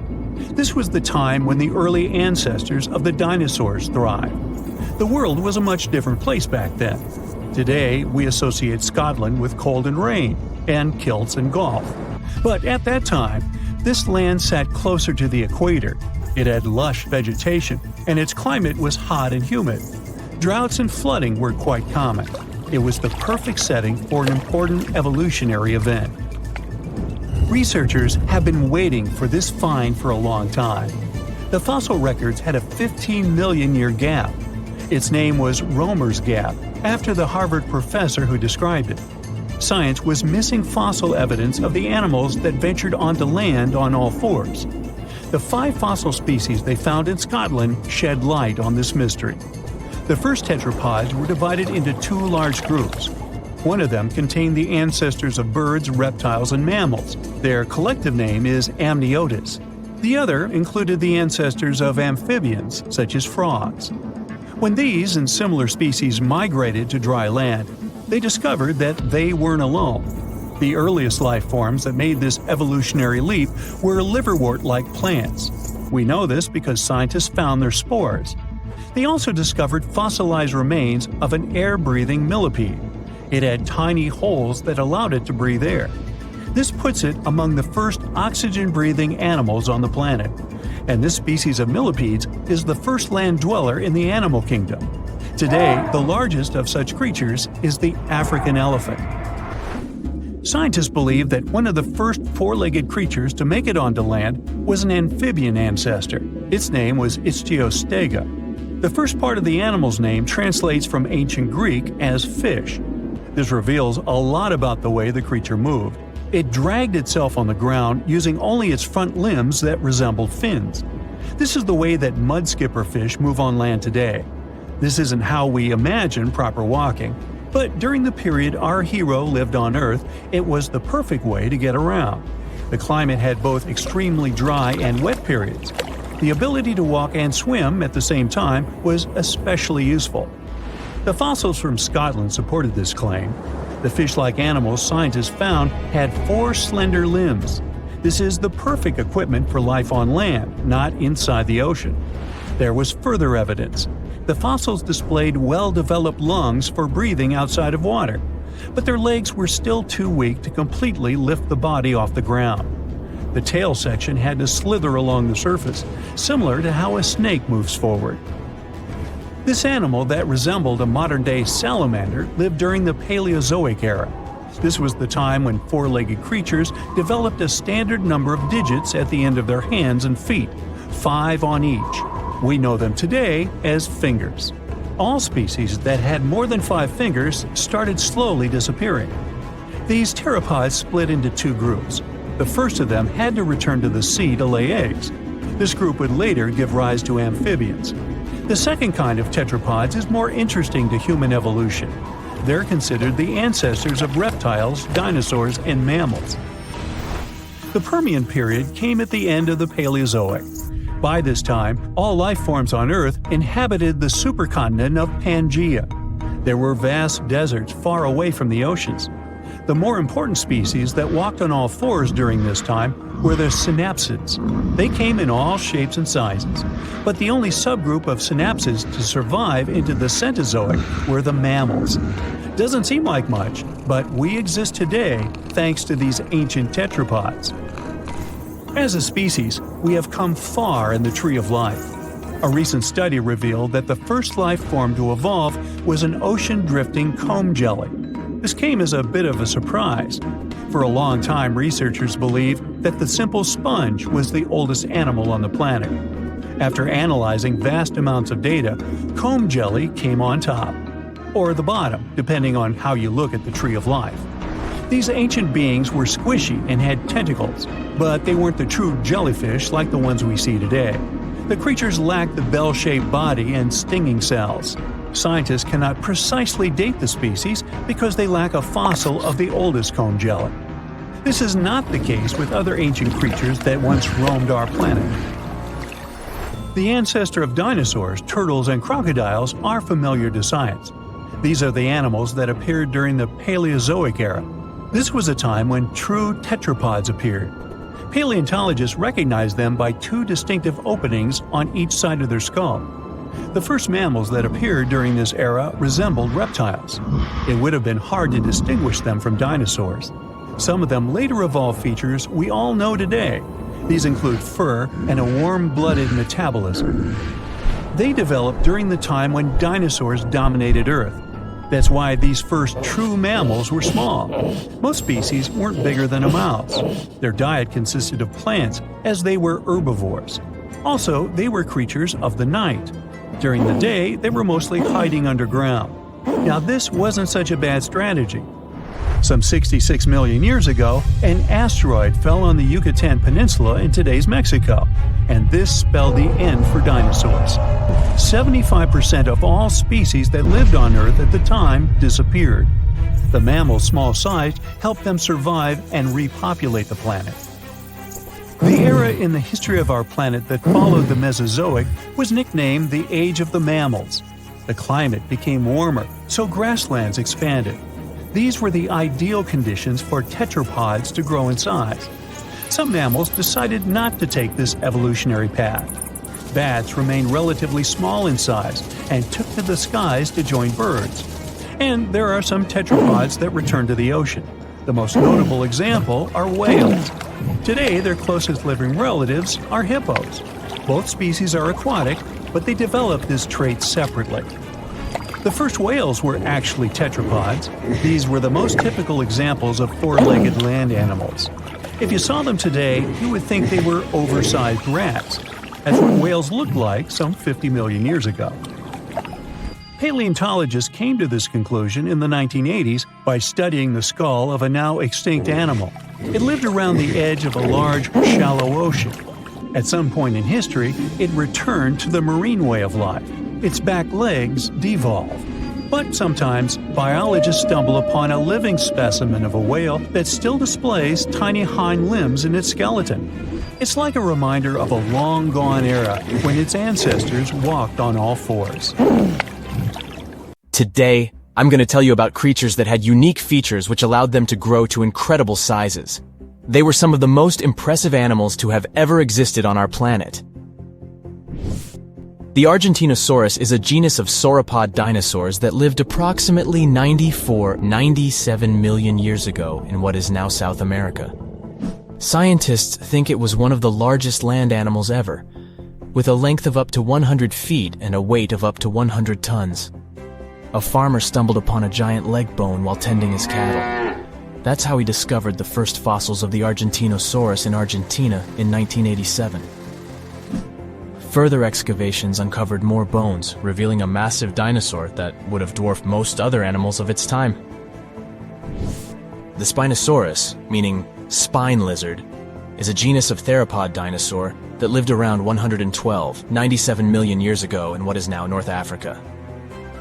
This was the time when the early ancestors of the dinosaurs thrived. The world was a much different place back then. Today, we associate Scotland with cold and rain, and kilts and golf. But at that time, this land sat closer to the equator. It had lush vegetation, and its climate was hot and humid. Droughts and flooding were quite common. It was the perfect setting for an important evolutionary event. Researchers have been waiting for this find for a long time. The fossil records had a 15 million year gap. Its name was Roemer's Gap, after the Harvard professor who described it. Science was missing fossil evidence of the animals that ventured onto land on all fours. The 5 fossil species they found in Scotland shed light on this mystery. The first tetrapods were divided into 2 large groups. One of them contained the ancestors of birds, reptiles, and mammals. Their collective name is amniotis. The other included the ancestors of amphibians, such as frogs. When these and similar species migrated to dry land, they discovered that they weren't alone. The earliest life forms that made this evolutionary leap were liverwort-like plants. We know this because scientists found their spores. They also discovered fossilized remains of an air-breathing millipede. It had tiny holes that allowed it to breathe air. This puts it among the first oxygen-breathing animals on the planet. And this species of millipedes is the first land dweller in the animal kingdom. Today, the largest of such creatures is the African elephant. Scientists believe that one of the first 4-legged creatures to make it onto land was an amphibian ancestor. Its name was Ichthyostega. The first part of the animal's name translates from ancient Greek as fish. This reveals a lot about the way the creature moved. It dragged itself on the ground using only its front limbs that resembled fins. This is the way that mudskipper fish move on land today. This isn't how we imagine proper walking, but during the period our hero lived on Earth, it was the perfect way to get around. The climate had both extremely dry and wet periods. The ability to walk and swim at the same time was especially useful. The fossils from Scotland supported this claim. The fish-like animals scientists found had 4 slender limbs. This is the perfect equipment for life on land, not inside the ocean. There was further evidence. The fossils displayed well-developed lungs for breathing outside of water, but their legs were still too weak to completely lift the body off the ground. The tail section had to slither along the surface, similar to how a snake moves forward. This animal that resembled a modern-day salamander lived during the Paleozoic era. This was the time when 4-legged creatures developed a standard number of digits at the end of their hands and feet, 5 on each. We know them today as fingers. All species that had more than 5 fingers started slowly disappearing. These pteropods split into 2 groups. The first of them had to return to the sea to lay eggs. This group would later give rise to amphibians. The second kind of tetrapods is more interesting to human evolution. They're considered the ancestors of reptiles, dinosaurs, and mammals. The Permian period came at the end of the Paleozoic. By this time, all life forms on Earth inhabited the supercontinent of Pangaea. There were vast deserts far away from the oceans. The more important species that walked on all fours during this time were the synapsids. They came in all shapes and sizes, but the only subgroup of synapsids to survive into the Cenozoic were the mammals. Doesn't seem like much, but we exist today thanks to these ancient tetrapods. As a species, we have come far in the tree of life. A recent study revealed that the first life form to evolve was an ocean-drifting comb jelly. This came as a bit of a surprise. For a long time, researchers believed that the simple sponge was the oldest animal on the planet. After analyzing vast amounts of data, comb jelly came on top, or the bottom, depending on how you look at the tree of life. These ancient beings were squishy and had tentacles, but they weren't the true jellyfish like the ones we see today. The creatures lacked the bell-shaped body and stinging cells. Scientists cannot precisely date the species because they lack a fossil of the oldest comb jelly. This is not the case with other ancient creatures that once roamed our planet. The ancestor of dinosaurs, turtles, and crocodiles are familiar to science. These are the animals that appeared during the Paleozoic era. This was a time when true tetrapods appeared. Paleontologists recognize them by two distinctive openings on each side of their skull. The first mammals that appeared during this era resembled reptiles. It would have been hard to distinguish them from dinosaurs. Some of them later evolved features we all know today. These include fur and a warm-blooded metabolism. They developed during the time when dinosaurs dominated Earth. That's why these first true mammals were small. Most species weren't bigger than a mouse. Their diet consisted of plants, as they were herbivores. Also, they were creatures of the night. During the day, they were mostly hiding underground. Now, this wasn't such a bad strategy. Some 66 million years ago, an asteroid fell on the Yucatan Peninsula in today's Mexico, and this spelled the end for dinosaurs. 75% of all species that lived on Earth at the time disappeared. The mammals' small size helped them survive and repopulate the planet. The era in the history of our planet that followed the Mesozoic was nicknamed the Age of the Mammals. The climate became warmer, so grasslands expanded. These were the ideal conditions for tetrapods to grow in size. Some mammals decided not to take this evolutionary path. Bats remained relatively small in size and took to the skies to join birds. And there are some tetrapods that returned to the ocean. The most notable example are whales. Today, their closest living relatives are hippos. Both species are aquatic, but they developed this trait separately. The first whales were actually tetrapods. These were the most typical examples of four-legged land animals. If you saw them today, you would think they were oversized rats. That's what whales looked like some 50 million years ago. Paleontologists came to this conclusion in the 1980s by studying the skull of a now extinct animal. It lived around the edge of a large, shallow ocean. At some point in history, it returned to the marine way of life. Its back legs devolved. But sometimes, biologists stumble upon a living specimen of a whale that still displays tiny hind limbs in its skeleton. It's like a reminder of a long-gone era when its ancestors walked on all fours. Today, I'm going to tell you about creatures that had unique features which allowed them to grow to incredible sizes. They were some of the most impressive animals to have ever existed on our planet. The Argentinosaurus is a genus of sauropod dinosaurs that lived approximately 97 million years ago in what is now South America. Scientists think it was one of the largest land animals ever, with a length of up to 100 feet and a weight of up to 100 tons. A farmer stumbled upon a giant leg bone while tending his cattle. That's how he discovered the first fossils of the Argentinosaurus in Argentina in 1987. Further excavations uncovered more bones, revealing a massive dinosaur that would have dwarfed most other animals of its time. The Spinosaurus, meaning spine lizard, is a genus of theropod dinosaur that lived around 97 million years ago in what is now North Africa.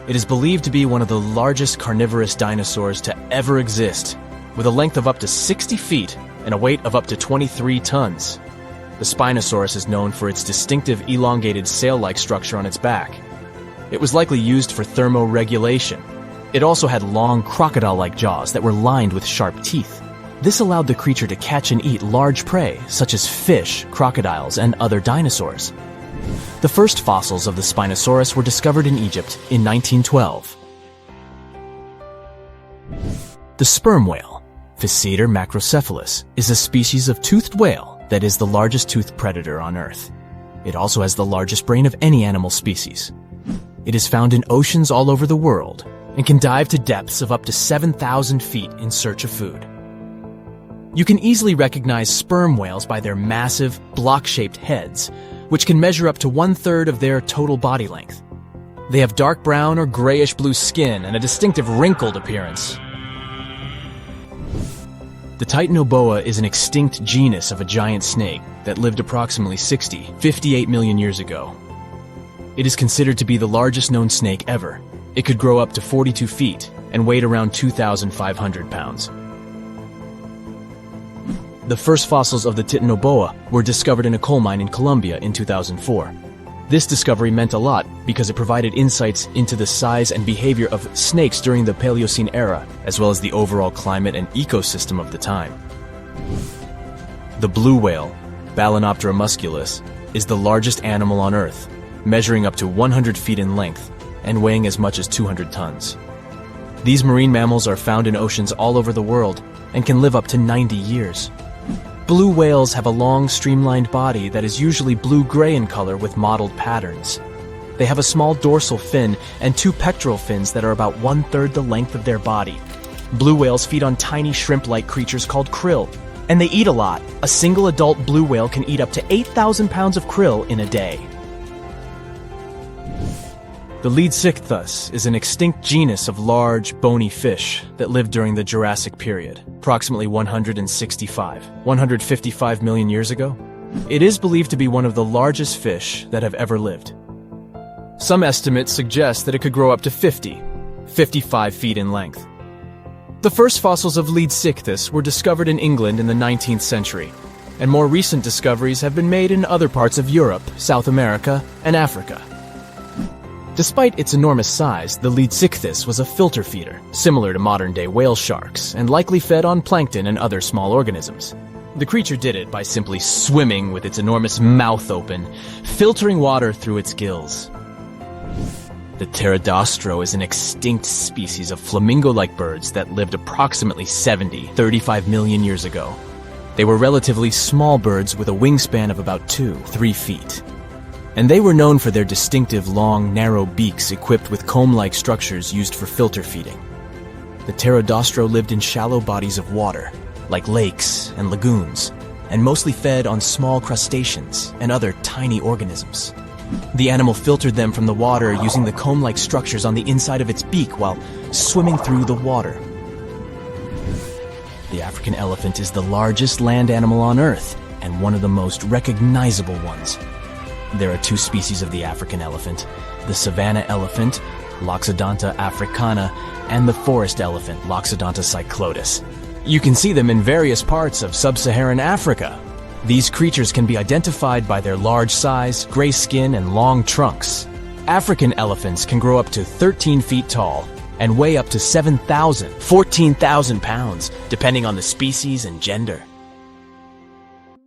It is believed to be one of the largest carnivorous dinosaurs to ever exist, with a length of up to 60 feet and a weight of up to 23 tons. The Spinosaurus is known for its distinctive elongated sail-like structure on its back. It was likely used for thermoregulation. It also had long crocodile-like jaws that were lined with sharp teeth. This allowed the creature to catch and eat large prey, such as fish, crocodiles, and other dinosaurs. The first fossils of the Spinosaurus were discovered in Egypt in 1912. The sperm whale, Physeter macrocephalus, is a species of toothed whale that is the largest toothed predator on Earth. It also has the largest brain of any animal species. It is found in oceans all over the world and can dive to depths of up to 7,000 feet in search of food. You can easily recognize sperm whales by their massive, block-shaped heads, which can measure up to 1/3 of their total body length. They have dark brown or grayish-blue skin and a distinctive wrinkled appearance. The Titanoboa is an extinct genus of a giant snake that lived approximately 58 million years ago. It is considered to be the largest known snake ever. It could grow up to 42 feet and weighed around 2,500 pounds. The first fossils of the Titanoboa were discovered in a coal mine in Colombia in 2004. This discovery meant a lot because it provided insights into the size and behavior of snakes during the Paleocene era, as well as the overall climate and ecosystem of the time. The blue whale, Balænoptera musculus, is the largest animal on Earth, measuring up to 100 feet in length and weighing as much as 200 tons. These marine mammals are found in oceans all over the world and can live up to 90 years. Blue whales have a long, streamlined body that is usually blue-gray in color with mottled patterns. They have a small dorsal fin and 2 pectoral fins that are about 1/3 the length of their body. Blue whales feed on tiny shrimp-like creatures called krill, and they eat a lot. A single adult blue whale can eat up to 8,000 pounds of krill in a day. The Leadsichthus is an extinct genus of large, bony fish that lived during the Jurassic period, approximately 155 million years ago. It is believed to be one of the largest fish that have ever lived. Some estimates suggest that it could grow up to 55 feet in length. The first fossils of Leadsichthus were discovered in England in the 19th century, and more recent discoveries have been made in other parts of Europe, South America, and Africa. Despite its enormous size, the Leadsichthus was a filter feeder, similar to modern-day whale sharks, and likely fed on plankton and other small organisms. The creature did it by simply swimming with its enormous mouth open, filtering water through its gills. The pterodostro is an extinct species of flamingo-like birds that lived approximately 35 million years ago. They were relatively small birds with a wingspan of about 2-3 feet. And they were known for their distinctive long, narrow beaks equipped with comb-like structures used for filter feeding. The pterodostro lived in shallow bodies of water, like lakes and lagoons, and mostly fed on small crustaceans and other tiny organisms. The animal filtered them from the water using the comb-like structures on the inside of its beak while swimming through the water. The African elephant is the largest land animal on Earth and one of the most recognizable ones. There are 2 species of the African elephant, the savanna elephant, Loxodonta africana, and the forest elephant, Loxodonta cyclotis. You can see them in various parts of sub-Saharan Africa. These creatures can be identified by their large size, gray skin, and long trunks. African elephants can grow up to 13 feet tall and weigh up to 14,000 pounds, depending on the species and gender.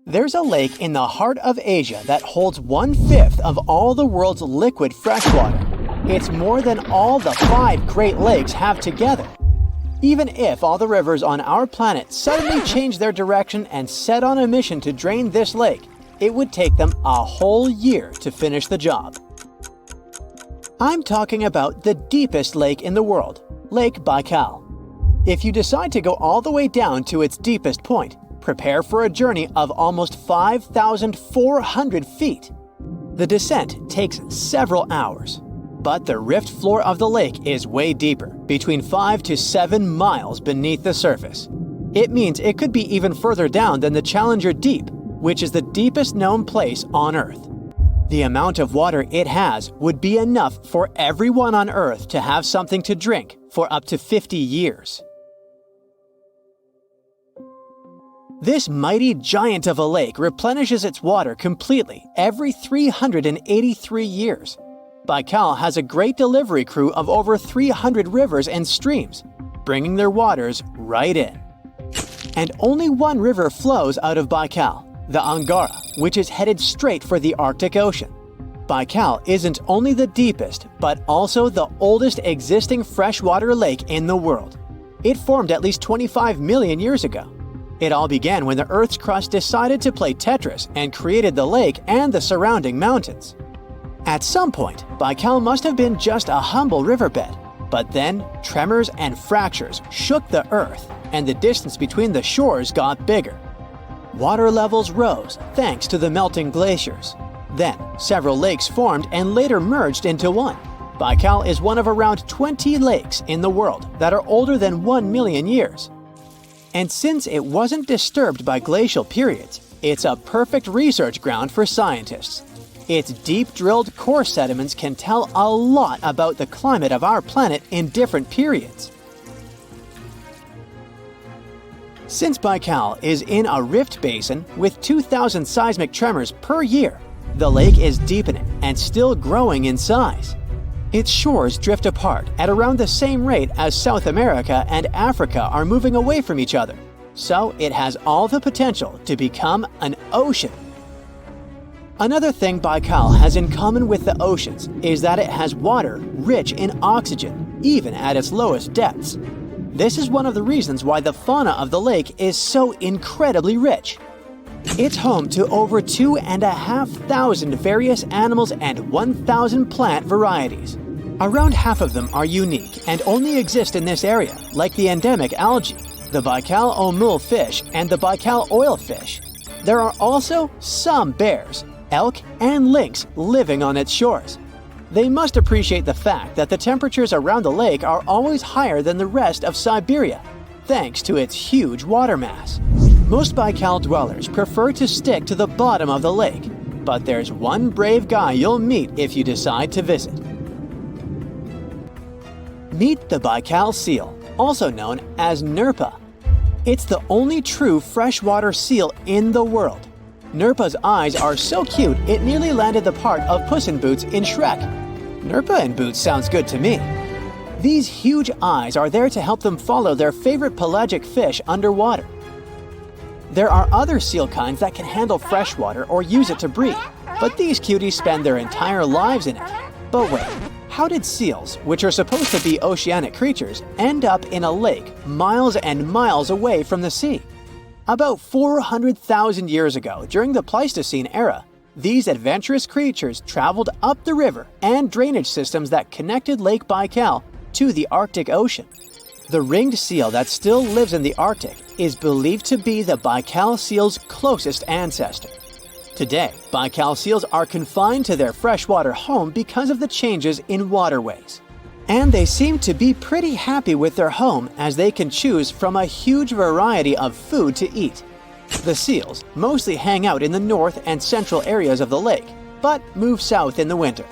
There's a lake in the heart of Asia that holds 1/5 of all the world's liquid freshwater. It's more than all the 5 Great Lakes have together. Even if all the rivers on our planet suddenly changed their direction and set on a mission to drain this lake, it would take them a whole year to finish the job. I'm talking about the deepest lake in the world, Lake Baikal. If you decide to go all the way down to its deepest point, prepare for a journey of almost 5,400 feet. The descent takes several hours, but the rift floor of the lake is way deeper, between 5 to 7 miles beneath the surface. It means it could be even further down than the Challenger Deep, which is the deepest known place on Earth. The amount of water it has would be enough for everyone on Earth to have something to drink for up to 50 years. This mighty giant of a lake replenishes its water completely every 383 years. Baikal has a great delivery crew of over 300 rivers and streams, bringing their waters right in. And only one river flows out of Baikal, the Angara, which is headed straight for the Arctic Ocean. Baikal isn't only the deepest, but also the oldest existing freshwater lake in the world. It formed at least 25 million years ago. It all began when the Earth's crust decided to play Tetris and created the lake and the surrounding mountains. At some point, Baikal must have been just a humble riverbed, but then tremors and fractures shook the Earth, and the distance between the shores got bigger. Water levels rose thanks to the melting glaciers. Then, several lakes formed and later merged into one. Baikal is one of around 20 lakes in the world that are older than 1 million years. And since it wasn't disturbed by glacial periods, it's a perfect research ground for scientists. Its deep-drilled core sediments can tell a lot about the climate of our planet in different periods. Since Baikal is in a rift basin with 2,000 seismic tremors per year, the lake is deepening and still growing in size. Its shores drift apart at around the same rate as South America and Africa are moving away from each other, so it has all the potential to become an ocean. Another thing Baikal has in common with the oceans is that it has water rich in oxygen, even at its lowest depths. This is one of the reasons why the fauna of the lake is so incredibly rich. It's home to over 2,500 various animals and 1,000 plant varieties. Around half of them are unique and only exist in this area, like the endemic algae, the Baikal omul fish, and the Baikal oilfish. There are also some bears, elk, and lynx living on its shores. They must appreciate the fact that the temperatures around the lake are always higher than the rest of Siberia, thanks to its huge water mass. Most Baikal dwellers prefer to stick to the bottom of the lake, but there's one brave guy you'll meet if you decide to visit. Meet the Baikal seal, also known as Nerpa. It's the only true freshwater seal in the world. Nerpa's eyes are so cute it nearly landed the part of Puss in Boots in Shrek. Nerpa in Boots sounds good to me. These huge eyes are there to help them follow their favorite pelagic fish underwater. There are other seal kinds that can handle freshwater or use it to breed, but these cuties spend their entire lives in it. But wait, how did seals, which are supposed to be oceanic creatures, end up in a lake miles and miles away from the sea? About 400,000 years ago, during the Pleistocene era, these adventurous creatures traveled up the river and drainage systems that connected Lake Baikal to the Arctic Ocean. The ringed seal that still lives in the Arctic is believed to be the Baikal seal's closest ancestor. Today, Baikal seals are confined to their freshwater home because of the changes in waterways. And they seem to be pretty happy with their home as they can choose from a huge variety of food to eat. The seals mostly hang out in the north and central areas of the lake, but move south in the winter.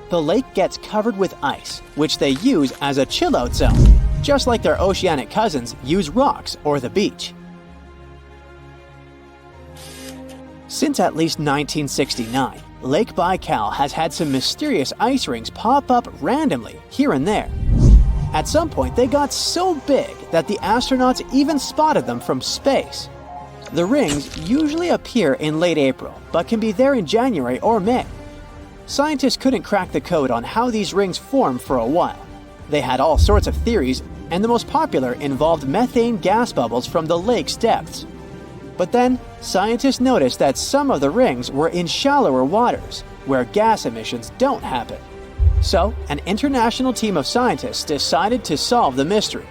The lake gets covered with ice, which they use as a chill-out zone, just like their oceanic cousins use rocks or the beach. Since at least 1969, Lake Baikal has had some mysterious ice rings pop up randomly here and there. At some point, they got so big that the astronauts even spotted them from space. The rings usually appear in late April, but can be there in January or May. Scientists couldn't crack the code on how these rings form for a while. They had all sorts of theories, and the most popular involved methane gas bubbles from the lake's depths. But then, scientists noticed that some of the rings were in shallower waters, where gas emissions don't happen. So, an international team of scientists decided to solve the mystery.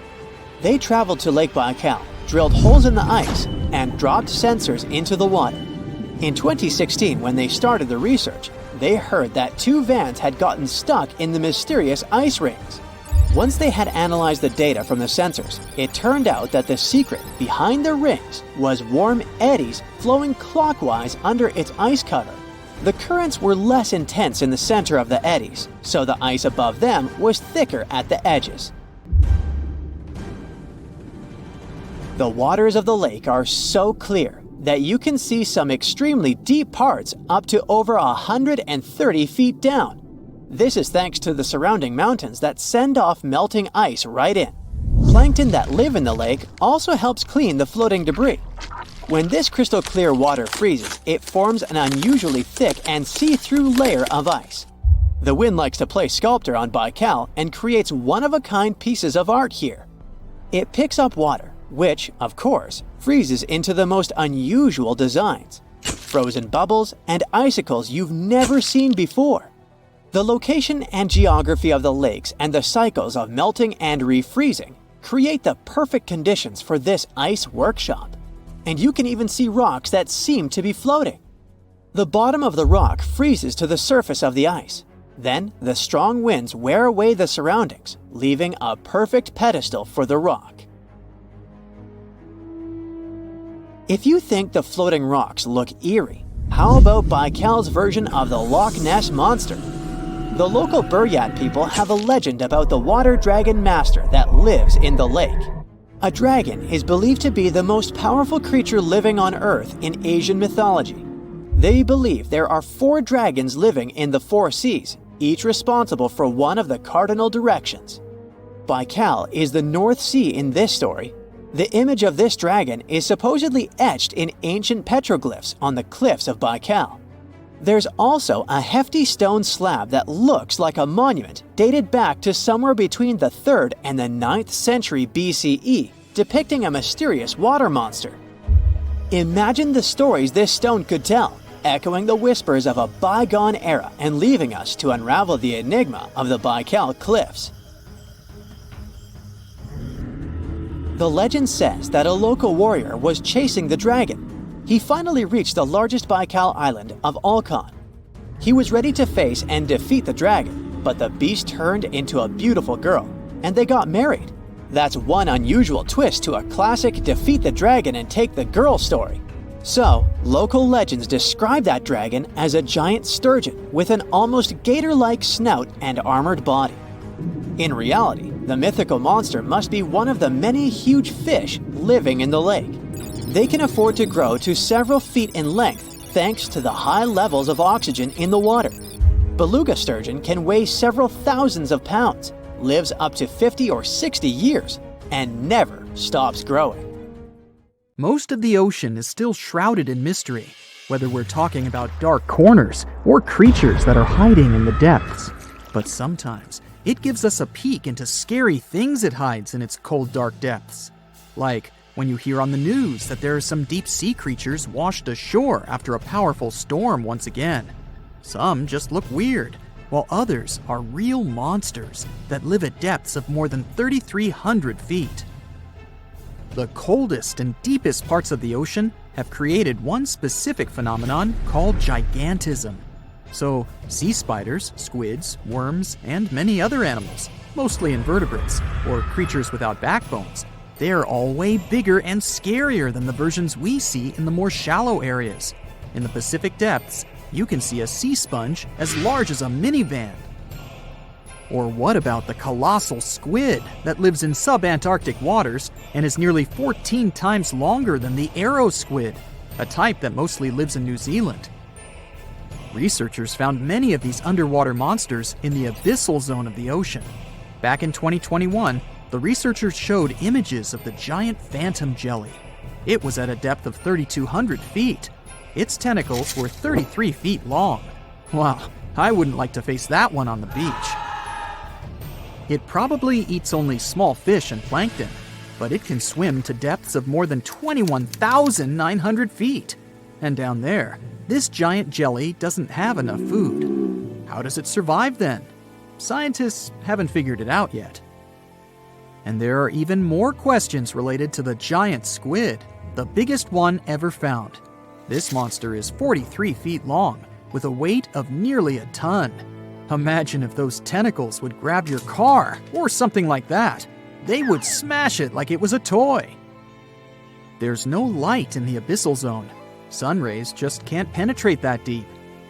They traveled to Lake Baikal, drilled holes in the ice, and dropped sensors into the water. In 2016, when they started the research, they heard that 2 vans had gotten stuck in the mysterious ice rings. Once they had analyzed the data from the sensors, it turned out that the secret behind the rings was warm eddies flowing clockwise under its ice cover. The currents were less intense in the center of the eddies, so the ice above them was thicker at the edges. The waters of the lake are so clear that you can see some extremely deep parts up to over 130 feet down. This is thanks to the surrounding mountains that send off melting ice right in. Plankton that live in the lake also helps clean the floating debris. When this crystal clear water freezes, it forms an unusually thick and see-through layer of ice. The wind likes to play sculptor on Baikal and creates one-of-a-kind pieces of art here. It picks up water, which, of course, freezes into the most unusual designs. Frozen bubbles and icicles you've never seen before. The location and geography of the lakes and the cycles of melting and refreezing create the perfect conditions for this ice workshop. And you can even see rocks that seem to be floating. The bottom of the rock freezes to the surface of the ice. Then, the strong winds wear away the surroundings, leaving a perfect pedestal for the rock. If you think the floating rocks look eerie, how about Baikal's version of the Loch Ness Monster? The local Buryat people have a legend about the water dragon master that lives in the lake. A dragon is believed to be the most powerful creature living on Earth in Asian mythology. They believe there are 4 dragons living in the 4 seas, each responsible for one of the cardinal directions. Baikal is the North Sea in this story. The image of this dragon is supposedly etched in ancient petroglyphs on the cliffs of Baikal. There's also a hefty stone slab that looks like a monument dated back to somewhere between the 3rd and the 9th century BCE, depicting a mysterious water monster. Imagine the stories this stone could tell, echoing the whispers of a bygone era and leaving us to unravel the enigma of the Baikal cliffs. The legend says that a local warrior was chasing the dragon. He finally reached the largest Baikal island of Alkan. He was ready to face and defeat the dragon, but the beast turned into a beautiful girl, and they got married. That's one unusual twist to a classic defeat the dragon and take the girl story. So, local legends describe that dragon as a giant sturgeon with an almost gator-like snout and armored body. In reality, the mythical monster must be one of the many huge fish living in the lake. They can afford to grow to several feet in length thanks to the high levels of oxygen in the water. Beluga sturgeon can weigh several thousands of pounds, lives up to 50 or 60 years, and never stops growing. Most of the ocean is still shrouded in mystery, whether we're talking about dark corners or creatures that are hiding in the depths. But sometimes it gives us a peek into scary things it hides in its cold, dark depths. Like when you hear on the news that there are some deep sea creatures washed ashore after a powerful storm once again. Some just look weird, while others are real monsters that live at depths of more than 3,300 feet. The coldest and deepest parts of the ocean have created one specific phenomenon called gigantism. So, sea spiders, squids, worms, and many other animals, mostly invertebrates, or creatures without backbones, they're all way bigger and scarier than the versions we see in the more shallow areas. In the Pacific depths, you can see a sea sponge as large as a minivan. Or what about the colossal squid that lives in subantarctic waters and is nearly 14 times longer than the arrow squid, a type that mostly lives in New Zealand? Researchers found many of these underwater monsters in the abyssal zone of the ocean. Back in 2021, the researchers showed images of the giant phantom jelly. It was at a depth of 3,200 feet. Its tentacles were 33 feet long. Wow, I wouldn't like to face that one on the beach. It probably eats only small fish and plankton, but it can swim to depths of more than 21,900 feet. And down there, this giant jelly doesn't have enough food. How does it survive then? Scientists haven't figured it out yet. And there are even more questions related to the giant squid, the biggest one ever found. This monster is 43 feet long, with a weight of nearly a ton. Imagine if those tentacles would grab your car, or something like that. They would smash it like it was a toy. There's no light in the abyssal zone. Sun rays just can't penetrate that deep.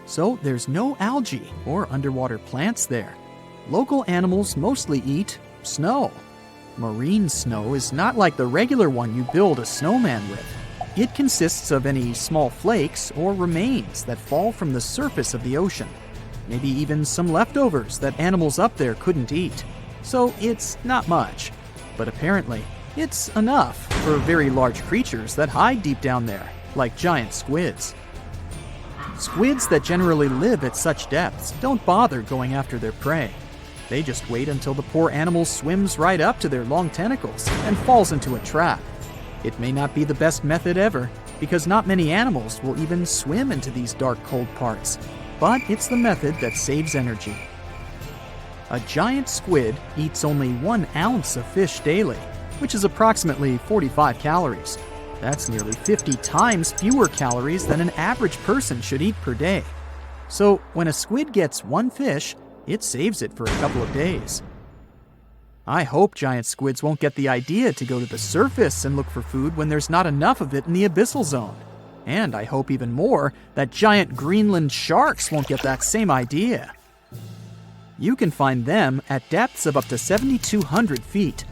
So there's no algae or underwater plants there. Local animals mostly eat snow. Marine snow is not like the regular one you build a snowman with. It consists of any small flakes or remains that fall from the surface of the ocean. Maybe even some leftovers that animals up there couldn't eat. So it's not much. But apparently, it's enough for very large creatures that hide deep down there, like giant squids. Squids that generally live at such depths don't bother going after their prey. They just wait until the poor animal swims right up to their long tentacles and falls into a trap. It may not be the best method ever, because not many animals will even swim into these dark, cold parts. But it's the method that saves energy. A giant squid eats only 1 ounce of fish daily, which is approximately 45 calories. That's nearly 50 times fewer calories than an average person should eat per day. So when a squid gets 1 fish, it saves it for a couple of days. I hope giant squids won't get the idea to go to the surface and look for food when there's not enough of it in the abyssal zone. And I hope even more that giant Greenland sharks won't get that same idea. You can find them at depths of up to 7,200 feet.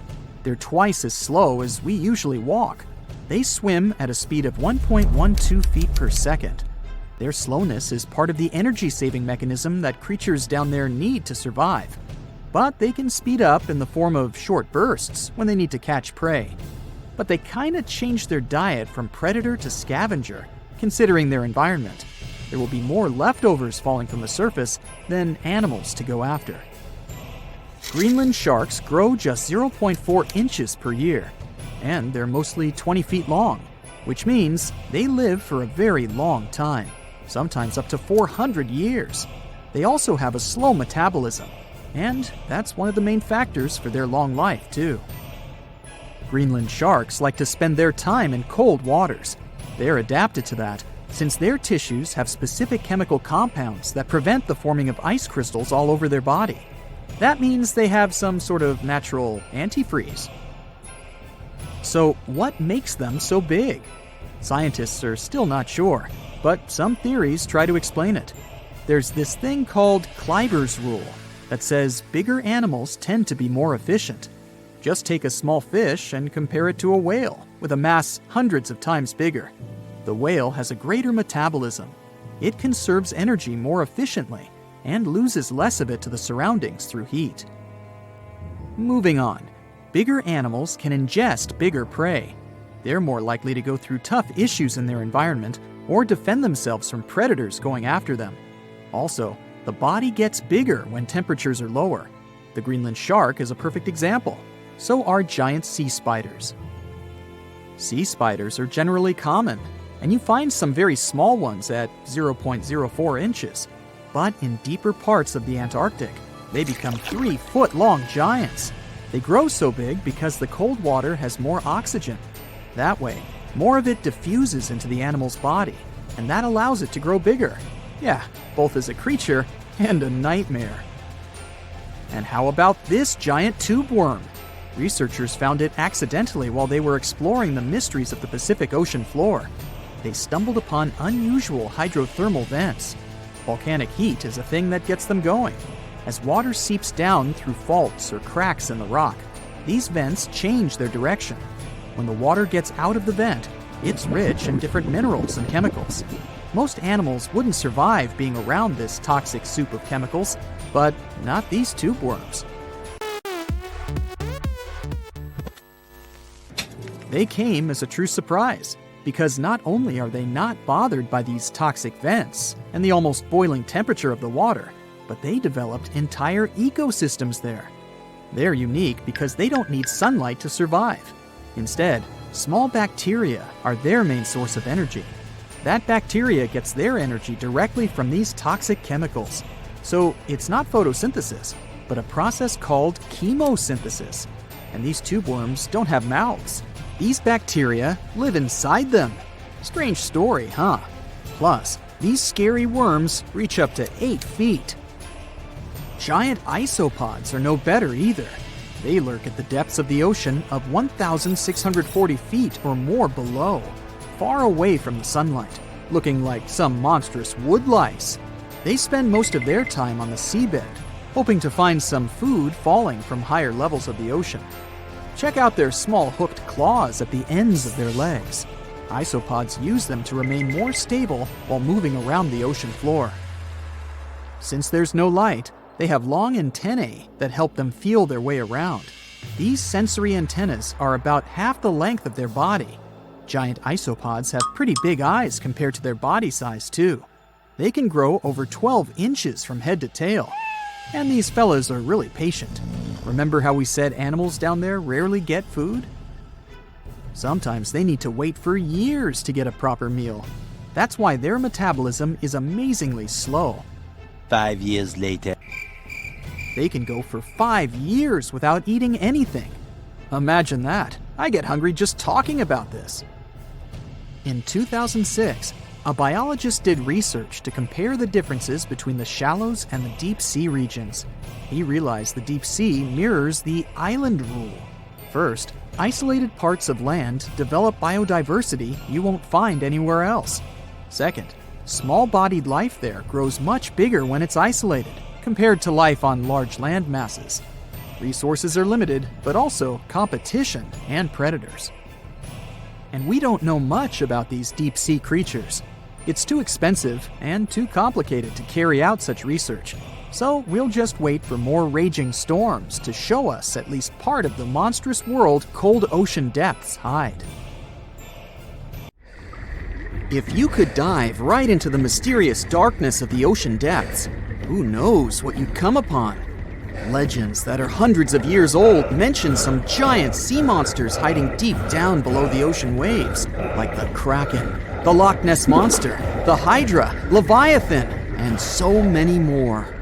They're twice as slow as we usually walk. They swim at a speed of 1.12 feet per second. Their slowness is part of the energy-saving mechanism that creatures down there need to survive. But they can speed up in the form of short bursts when they need to catch prey. but they kinda changed their diet from predator to scavenger, considering their environment. There will be more leftovers falling from the surface than animals to go after. Greenland sharks grow just 0.4 inches per year, and they're mostly 20 feet long, which means they live for a very long time, sometimes up to 400 years. They also have a slow metabolism, and that's one of the main factors for their long life, too. Greenland sharks like to spend their time in cold waters. They're adapted to that, since their tissues have specific chemical compounds that prevent the forming of ice crystals all over their body. That means they have some sort of natural antifreeze. So, what makes them so big? Scientists are still not sure, but some theories try to explain it. There's this thing called Kleiber's rule that says bigger animals tend to be more efficient. Just take a small fish and compare it to a whale with a mass hundreds of times bigger. The whale has a greater metabolism. It conserves energy more efficiently and loses less of it to the surroundings through heat. Moving on, bigger animals can ingest bigger prey. They're more likely to go through tough issues in their environment or defend themselves from predators going after them. Also, the body gets bigger when temperatures are lower. The Greenland shark is a perfect example. So are giant sea spiders. Sea spiders are generally common, and you find some very small ones at 0.04 inches. But in deeper parts of the Antarctic, they become 3-foot-long giants. They grow so big because the cold water has more oxygen. That way, more of it diffuses into the animal's body, and that allows it to grow bigger. Yeah, both as a creature and a nightmare. And how about this giant tube worm? Researchers found it accidentally while they were exploring the mysteries of the Pacific Ocean floor. They stumbled upon unusual hydrothermal vents. Volcanic heat is a thing that gets them going. As water seeps down through faults or cracks in the rock, these vents change their direction. When the water gets out of the vent, it's rich in different minerals and chemicals. Most animals wouldn't survive being around this toxic soup of chemicals, but not these tube worms. They came as a true surprise, because not only are they not bothered by these toxic vents and the almost boiling temperature of the water, but they developed entire ecosystems there. They're unique because they don't need sunlight to survive. Instead, small bacteria are their main source of energy. That bacteria gets their energy directly from these toxic chemicals. So it's not photosynthesis, but a process called chemosynthesis. And these tube worms don't have mouths. These bacteria live inside them. Strange story, huh? Plus, these scary worms reach up to 8 feet. Giant isopods are no better either. They lurk at the depths of the ocean of 1,640 feet or more below, far away from the sunlight, looking like some monstrous wood lice. They spend most of their time on the seabed, hoping to find some food falling from higher levels of the ocean. Check out their small hooked claws at the ends of their legs. Isopods use them to remain more stable while moving around the ocean floor. Since there's no light, they have long antennae that help them feel their way around. These sensory antennas are about half the length of their body. Giant isopods have pretty big eyes compared to their body size, too. They can grow over 12 inches from head to tail. And these fellas are really patient. Remember how we said animals down there rarely get food? Sometimes they need to wait for years to get a proper meal. That's why their metabolism is amazingly slow. 5 years later. They can go for 5 years without eating anything. Imagine that. I get hungry just talking about this. In 2006, a biologist did research to compare the differences between the shallows and the deep sea regions. He realized the deep sea mirrors the island rule. First, isolated parts of land develop biodiversity you won't find anywhere else. Second, small-bodied life there grows much bigger when it's isolated, compared to life on large land masses. Resources are limited, but also competition and predators. And we don't know much about these deep-sea creatures. It's too expensive and too complicated to carry out such research. So we'll just wait for more raging storms to show us at least part of the monstrous world cold ocean depths hide. If you could dive right into the mysterious darkness of the ocean depths, who knows what you'd come upon? Legends that are hundreds of years old mention some giant sea monsters hiding deep down below the ocean waves, like the Kraken, the Loch Ness Monster, the Hydra, Leviathan, and so many more.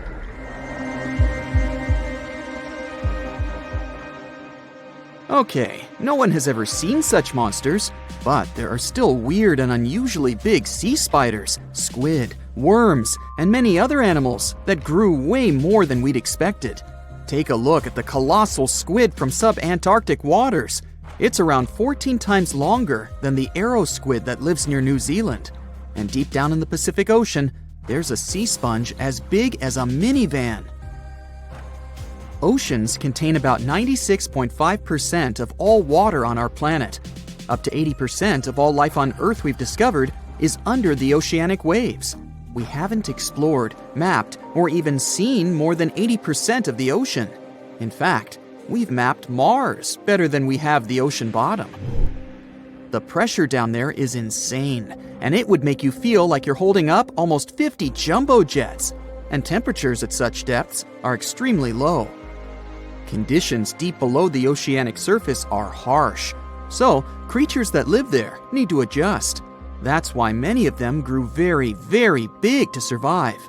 Okay, no one has ever seen such monsters, but there are still weird and unusually big sea spiders, squid, worms, and many other animals that grew way more than we'd expected. Take a look at the colossal squid from sub-Antarctic waters. It's around 14 times longer than the arrow squid that lives near New Zealand. And deep down in the Pacific Ocean, there's a sea sponge as big as a minivan. Oceans contain about 96.5% of all water on our planet. Up to 80% of all life on Earth we've discovered is under the oceanic waves. We haven't explored, mapped, or even seen more than 80% of the ocean. In fact, we've mapped Mars better than we have the ocean bottom. The pressure down there is insane, and it would make you feel like you're holding up almost 50 jumbo jets. And temperatures at such depths are extremely low. Conditions deep below the oceanic surface are harsh, so creatures that live there need to adjust. That's why many of them grew very, very big to survive.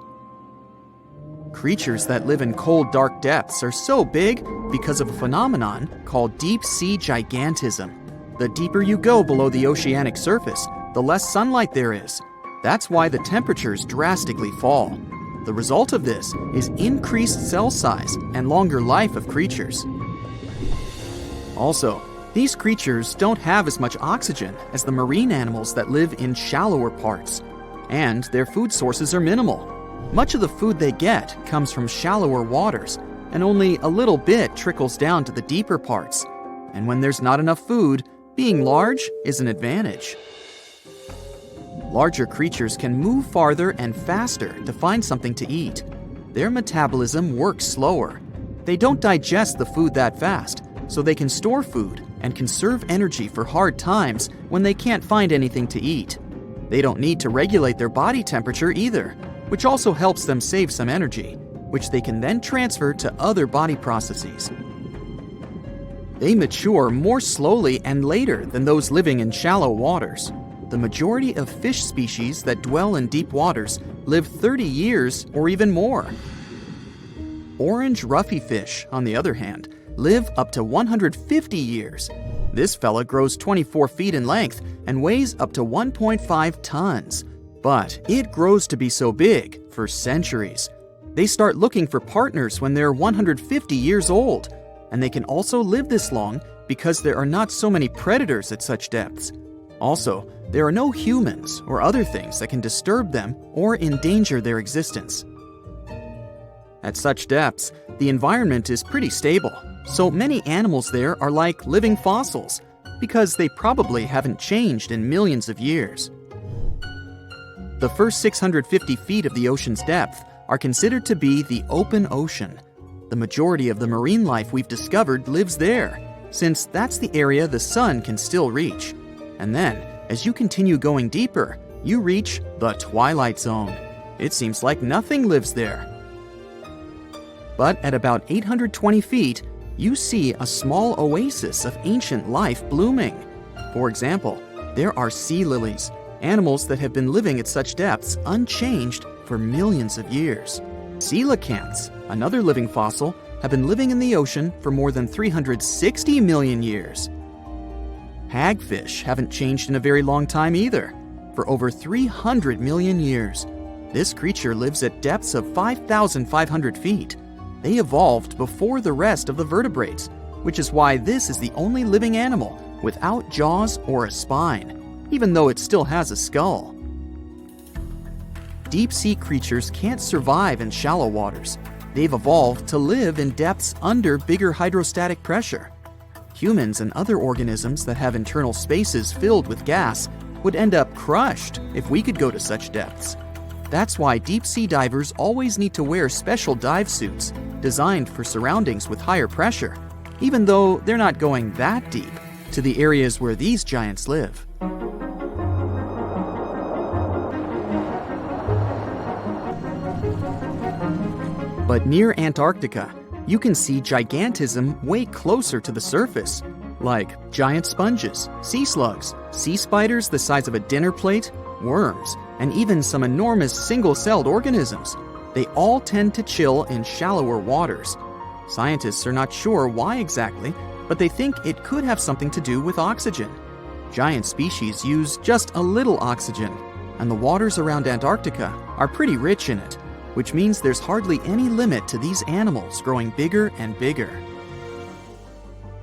Creatures that live in cold, dark depths are so big because of a phenomenon called deep sea gigantism. The deeper you go below the oceanic surface, the less sunlight there is. That's why the temperatures drastically fall. The result of this is increased cell size and longer life of creatures. Also, these creatures don't have as much oxygen as the marine animals that live in shallower parts, and their food sources are minimal. Much of the food they get comes from shallower waters, and only a little bit trickles down to the deeper parts. And when there's not enough food, being large is an advantage. Larger creatures can move farther and faster to find something to eat. Their metabolism works slower. They don't digest the food that fast, so they can store food and conserve energy for hard times when they can't find anything to eat. They don't need to regulate their body temperature either, which also helps them save some energy, which they can then transfer to other body processes. They mature more slowly and later than those living in shallow waters. The majority of fish species that dwell in deep waters live 30 years or even more. Orange ruffy fish, on the other hand, live up to 150 years. This fella grows 24 feet in length and weighs up to 1.5 tons. But it grows to be so big for centuries. They start looking for partners when they're 150 years old, and they can also live this long because there are not so many predators at such depths. Also, there are no humans or other things that can disturb them or endanger their existence. At such depths, the environment is pretty stable, so many animals there are like living fossils because they probably haven't changed in millions of years. The first 650 feet of the ocean's depth are considered to be the open ocean. The majority of the marine life we've discovered lives there, since that's the area the sun can still reach. And then, as you continue going deeper, you reach the twilight zone. It seems like nothing lives there. But at about 820 feet, you see a small oasis of ancient life blooming. For example, there are sea lilies, animals that have been living at such depths unchanged for millions of years. Coelacanths, another living fossil, have been living in the ocean for more than 360 million years. Hagfish haven't changed in a very long time either, for over 300 million years. This creature lives at depths of 5,500 feet. They evolved before the rest of the vertebrates, which is why this is the only living animal without jaws or a spine, even though it still has a skull. Deep-sea creatures can't survive in shallow waters. They've evolved to live in depths under bigger hydrostatic pressure. Humans and other organisms that have internal spaces filled with gas would end up crushed if we could go to such depths. That's why deep-sea divers always need to wear special dive suits designed for surroundings with higher pressure, even though they're not going that deep to the areas where these giants live. But near Antarctica, you can see gigantism way closer to the surface, like giant sponges, sea slugs, sea spiders the size of a dinner plate, worms, and even some enormous single-celled organisms. They all tend to chill in shallower waters. Scientists are not sure why exactly, but they think it could have something to do with oxygen. Giant species use just a little oxygen, and the waters around Antarctica are pretty rich in it, which means there's hardly any limit to these animals growing bigger and bigger.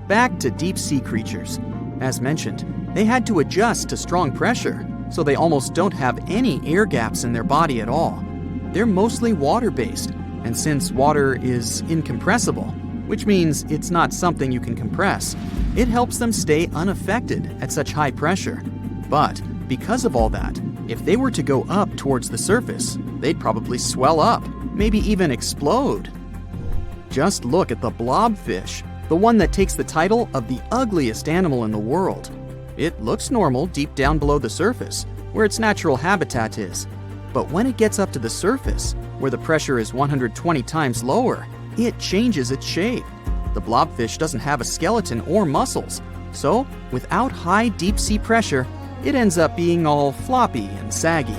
Back to deep-sea creatures. As mentioned, they had to adjust to strong pressure, so they almost don't have any air gaps in their body at all. They're mostly water-based, and since water is incompressible, which means it's not something you can compress, it helps them stay unaffected at such high pressure. But because of all that, if they were to go up towards the surface, they'd probably swell up, maybe even explode. Just look at the blobfish, the one that takes the title of the ugliest animal in the world. It looks normal deep down below the surface, where its natural habitat is. But when it gets up to the surface, where the pressure is 120 times lower, it changes its shape. The blobfish doesn't have a skeleton or muscles, so without high deep-sea pressure, it ends up being all floppy and saggy.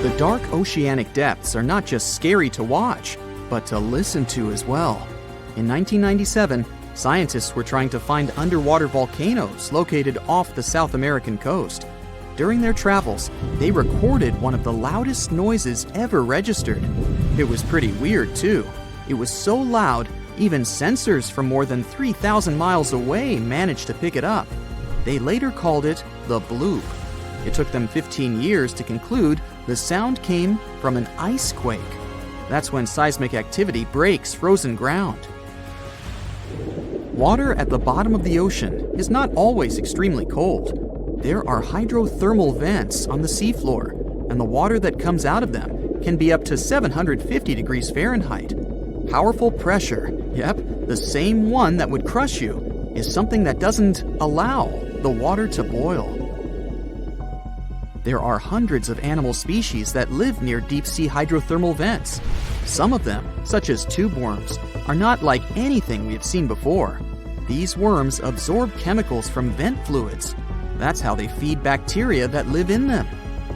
The dark oceanic depths are not just scary to watch, but to listen to as well. In 1997, scientists were trying to find underwater volcanoes located off the South American coast. During their travels, they recorded one of the loudest noises ever registered. It was pretty weird, too. It was so loud, even sensors from more than 3,000 miles away managed to pick it up. They later called it the bloop. It took them 15 years to conclude the sound came from an ice quake. That's when seismic activity breaks frozen ground. Water at the bottom of the ocean is not always extremely cold. There are hydrothermal vents on the seafloor, and the water that comes out of them can be up to 750 degrees Fahrenheit. Powerful pressure, yep, the same one that would crush you, is something that doesn't allow the water to boil. There are hundreds of animal species that live near deep-sea hydrothermal vents. Some of them, such as tube worms, are not like anything we have seen before. These worms absorb chemicals from vent fluids. That's how they feed bacteria that live in them.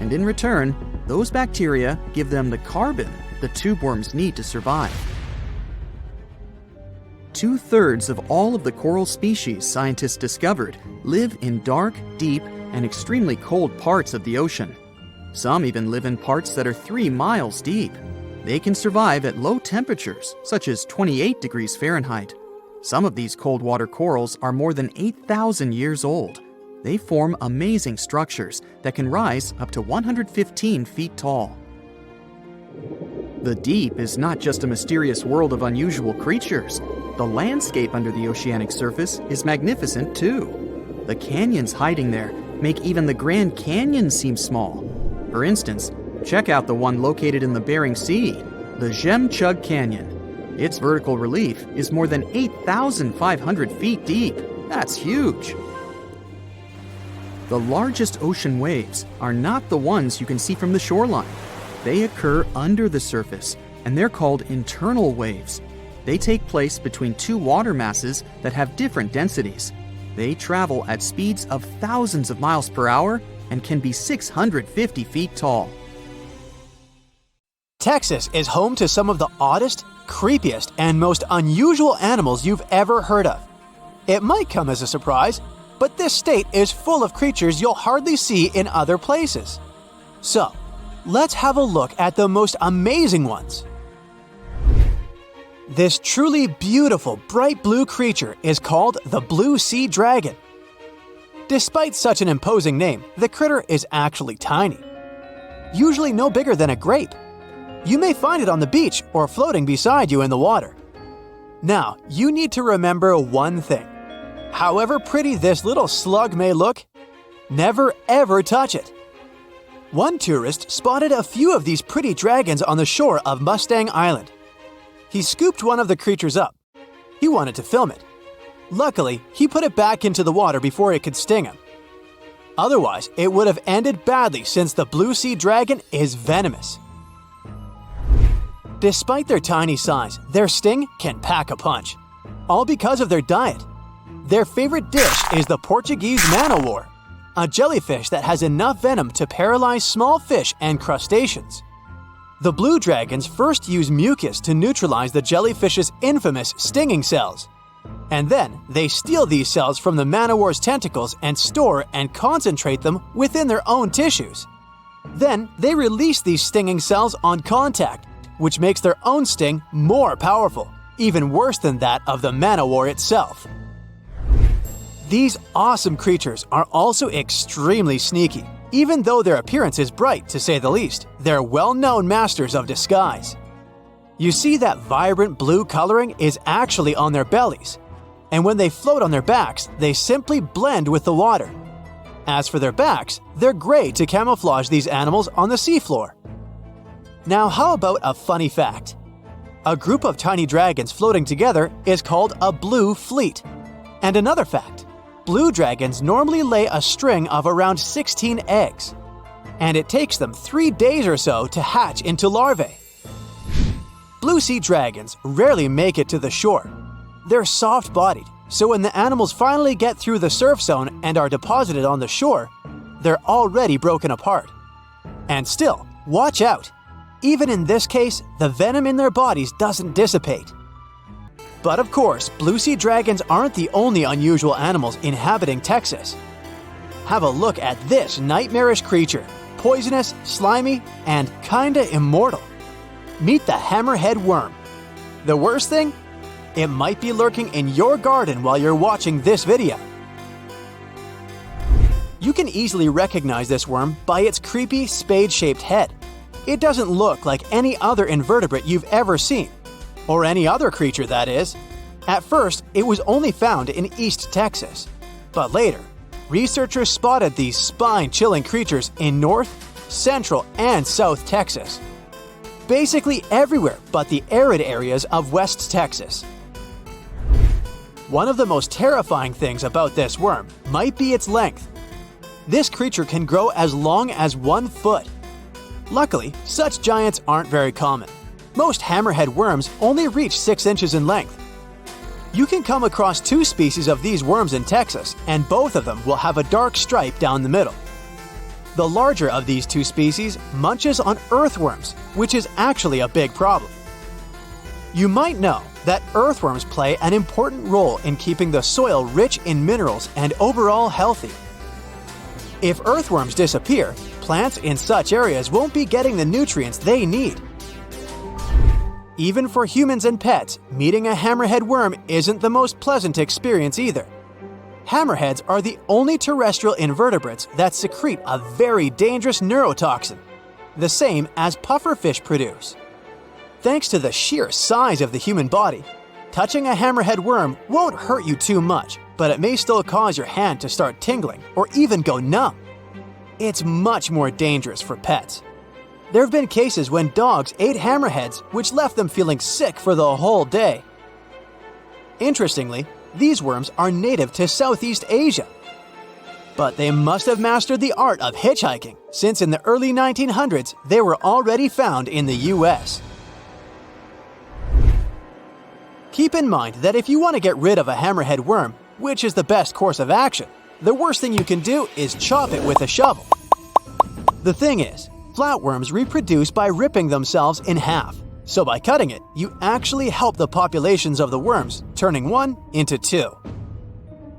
And in return, those bacteria give them the carbon the tube worms need to survive. 2/3 of all of the coral species scientists discovered live in dark, deep, and extremely cold parts of the ocean. Some even live in parts that are 3 miles deep. They can survive at low temperatures, such as 28 degrees Fahrenheit. Some of these cold water corals are more than 8,000 years old. They form amazing structures that can rise up to 115 feet tall. The deep is not just a mysterious world of unusual creatures. The landscape under the oceanic surface is magnificent too. The canyons hiding there make even the Grand Canyon seem small. For instance, check out the one located in the Bering Sea, the Jemchug Canyon. Its vertical relief is more than 8,500 feet deep. That's huge. The largest ocean waves are not the ones you can see from the shoreline. They occur under the surface, and they're called internal waves. They take place between two water masses that have different densities. They travel at speeds of thousands of miles per hour and can be 650 feet tall. Texas is home to some of the oddest, creepiest, and most unusual animals you've ever heard of. It might come as a surprise, but this state is full of creatures you'll hardly see in other places. So, let's have a look at the most amazing ones. This truly beautiful bright blue creature is called the blue sea dragon. Despite such an imposing name, the critter is actually tiny, usually no bigger than a grape. You may find it on the beach or floating beside you in the water. Now, you need to remember one thing. However pretty this little slug may look, never ever touch it. One tourist spotted a few of these pretty dragons on the shore of Mustang Island. He scooped one of the creatures up. He wanted to film it. Luckily, he put it back into the water before it could sting him. Otherwise, it would have ended badly since the blue sea dragon is venomous. Despite their tiny size, their sting can pack a punch, all because of their diet. Their favorite dish is the Portuguese man-o-war, a jellyfish that has enough venom to paralyze small fish and crustaceans. The blue dragons first use mucus to neutralize the jellyfish's infamous stinging cells. And then they steal these cells from the man-o-war's tentacles and store and concentrate them within their own tissues. Then they release these stinging cells on contact, which makes their own sting more powerful, even worse than that of the man-o-war itself. These awesome creatures are also extremely sneaky. Even though their appearance is bright, to say the least, they're well-known masters of disguise. You see that vibrant blue coloring is actually on their bellies, and when they float on their backs, they simply blend with the water. As for their backs, they're gray to camouflage these animals on the seafloor. Now, how about a funny fact? A group of tiny dragons floating together is called a blue fleet. And another fact, blue dragons normally lay a string of around 16 eggs, and it takes them 3 days or so to hatch into larvae. Blue sea dragons rarely make it to the shore. They're soft-bodied, so when the animals finally get through the surf zone and are deposited on the shore, they're already broken apart. And still, watch out! Even in this case, the venom in their bodies doesn't dissipate. But of course, blue sea dragons aren't the only unusual animals inhabiting Texas. Have a look at this nightmarish creature, poisonous, slimy, and kinda immortal. Meet the hammerhead worm. The worst thing? It might be lurking in your garden while you're watching this video. You can easily recognize this worm by its creepy spade-shaped head. It doesn't look like any other invertebrate you've ever seen. Or any other creature, that is. At first, it was only found in East Texas. But later, researchers spotted these spine-chilling creatures in North, Central, and South Texas. Basically everywhere but the arid areas of West Texas. One of the most terrifying things about this worm might be its length. This creature can grow as long as 1 foot. Luckily, such giants aren't very common. Most hammerhead worms only reach 6 inches in length. You can come across 2 species of these worms in Texas, and both of them will have a dark stripe down the middle. The larger of these 2 species munches on earthworms, which is actually a big problem. You might know that earthworms play an important role in keeping the soil rich in minerals and overall healthy. If earthworms disappear, plants in such areas won't be getting the nutrients they need. Even for humans and pets, meeting a hammerhead worm isn't the most pleasant experience either. Hammerheads are the only terrestrial invertebrates that secrete a very dangerous neurotoxin, the same as pufferfish produce. Thanks to the sheer size of the human body, touching a hammerhead worm won't hurt you too much, but it may still cause your hand to start tingling or even go numb. It's much more dangerous for pets. There have been cases when dogs ate hammerheads, which left them feeling sick for the whole day. Interestingly, these worms are native to Southeast Asia. But they must have mastered the art of hitchhiking, since in the early 1900s they were already found in the US. Keep in mind that if you want to get rid of a hammerhead worm, which is the best course of action, the worst thing you can do is chop it with a shovel. The thing is, flatworms reproduce by ripping themselves in half, so by cutting it, you actually help the populations of the worms, turning 1 into 2.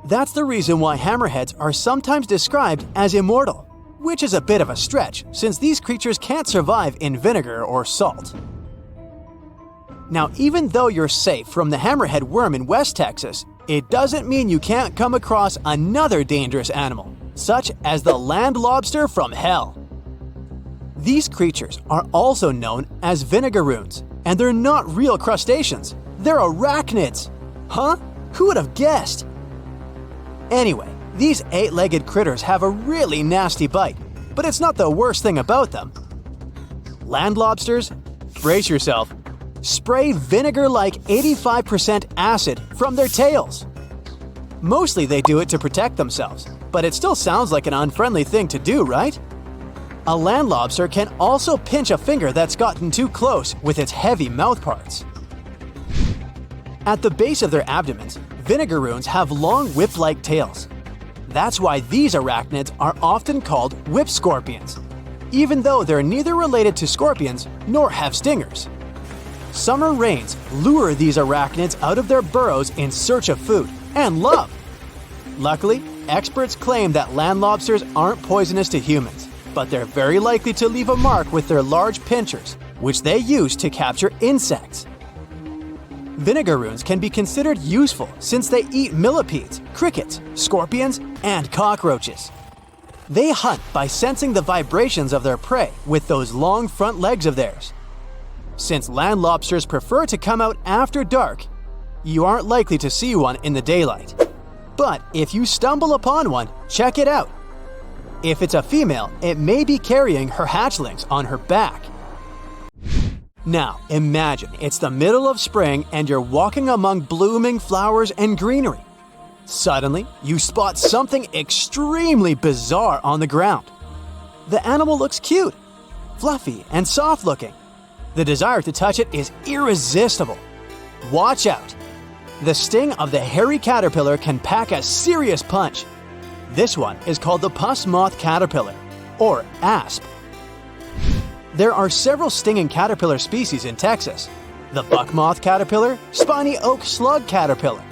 That's the reason why hammerheads are sometimes described as immortal, which is a bit of a stretch since these creatures can't survive in vinegar or salt. Now, even though you're safe from the hammerhead worm in West Texas, it doesn't mean you can't come across another dangerous animal, such as the land lobster from hell. These creatures are also known as vinegaroons, and they're not real crustaceans, they're arachnids. Huh? Who would have guessed? Anyway, these 8-legged critters have a really nasty bite, but it's not the worst thing about them. Land lobsters, brace yourself, spray vinegar-like 85% acid from their tails. Mostly they do it to protect themselves, but it still sounds like an unfriendly thing to do, right? A land lobster can also pinch a finger that's gotten too close with its heavy mouth parts. At the base of their abdomens, vinegaroons have long whip-like tails. That's why these arachnids are often called whip scorpions, even though they're neither related to scorpions nor have stingers. Summer rains lure these arachnids out of their burrows in search of food and love. Luckily, experts claim that land lobsters aren't poisonous to humans, but they're very likely to leave a mark with their large pinchers, which they use to capture insects. Vinegaroons can be considered useful since they eat millipedes, crickets, scorpions, and cockroaches. They hunt by sensing the vibrations of their prey with those long front legs of theirs. Since land lobsters prefer to come out after dark, you aren't likely to see one in the daylight. But if you stumble upon one, check it out. If it's a female, it may be carrying her hatchlings on her back. Now, imagine it's the middle of spring and you're walking among blooming flowers and greenery. Suddenly, you spot something extremely bizarre on the ground. The animal looks cute, fluffy, and soft-looking. The desire to touch it is irresistible. Watch out! The sting of the hairy caterpillar can pack a serious punch. This one is called the puss moth caterpillar, or asp. There are several stinging caterpillar species in Texas: the buck moth caterpillar, spiny oak slug caterpillar,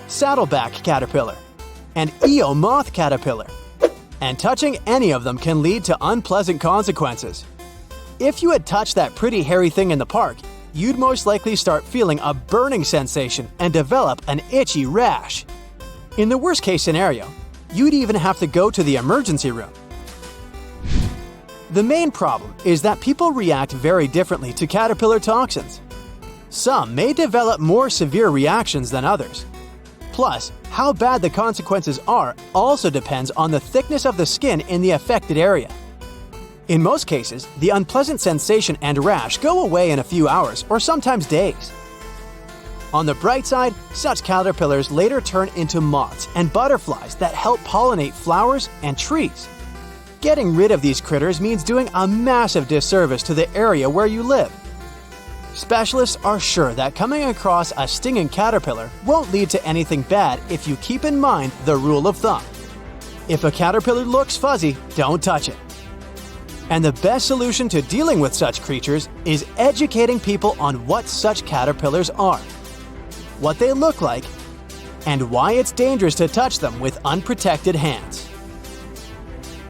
saddleback caterpillar, and eo moth caterpillar. And touching any of them can lead to unpleasant consequences. If you had touched that pretty hairy thing in the park, you'd most likely start feeling a burning sensation and develop an itchy rash. In the worst case scenario, you'd even have to go to the emergency room. The main problem is that people react very differently to caterpillar toxins. Some may develop more severe reactions than others. Plus, how bad the consequences are also depends on the thickness of the skin in the affected area. In most cases, the unpleasant sensation and rash go away in a few hours or sometimes days. On the bright side, such caterpillars later turn into moths and butterflies that help pollinate flowers and trees. Getting rid of these critters means doing a massive disservice to the area where you live. Specialists are sure that coming across a stinging caterpillar won't lead to anything bad if you keep in mind the rule of thumb. If a caterpillar looks fuzzy, don't touch it. And the best solution to dealing with such creatures is educating people on what such caterpillars are, what they look like, and why it's dangerous to touch them with unprotected hands.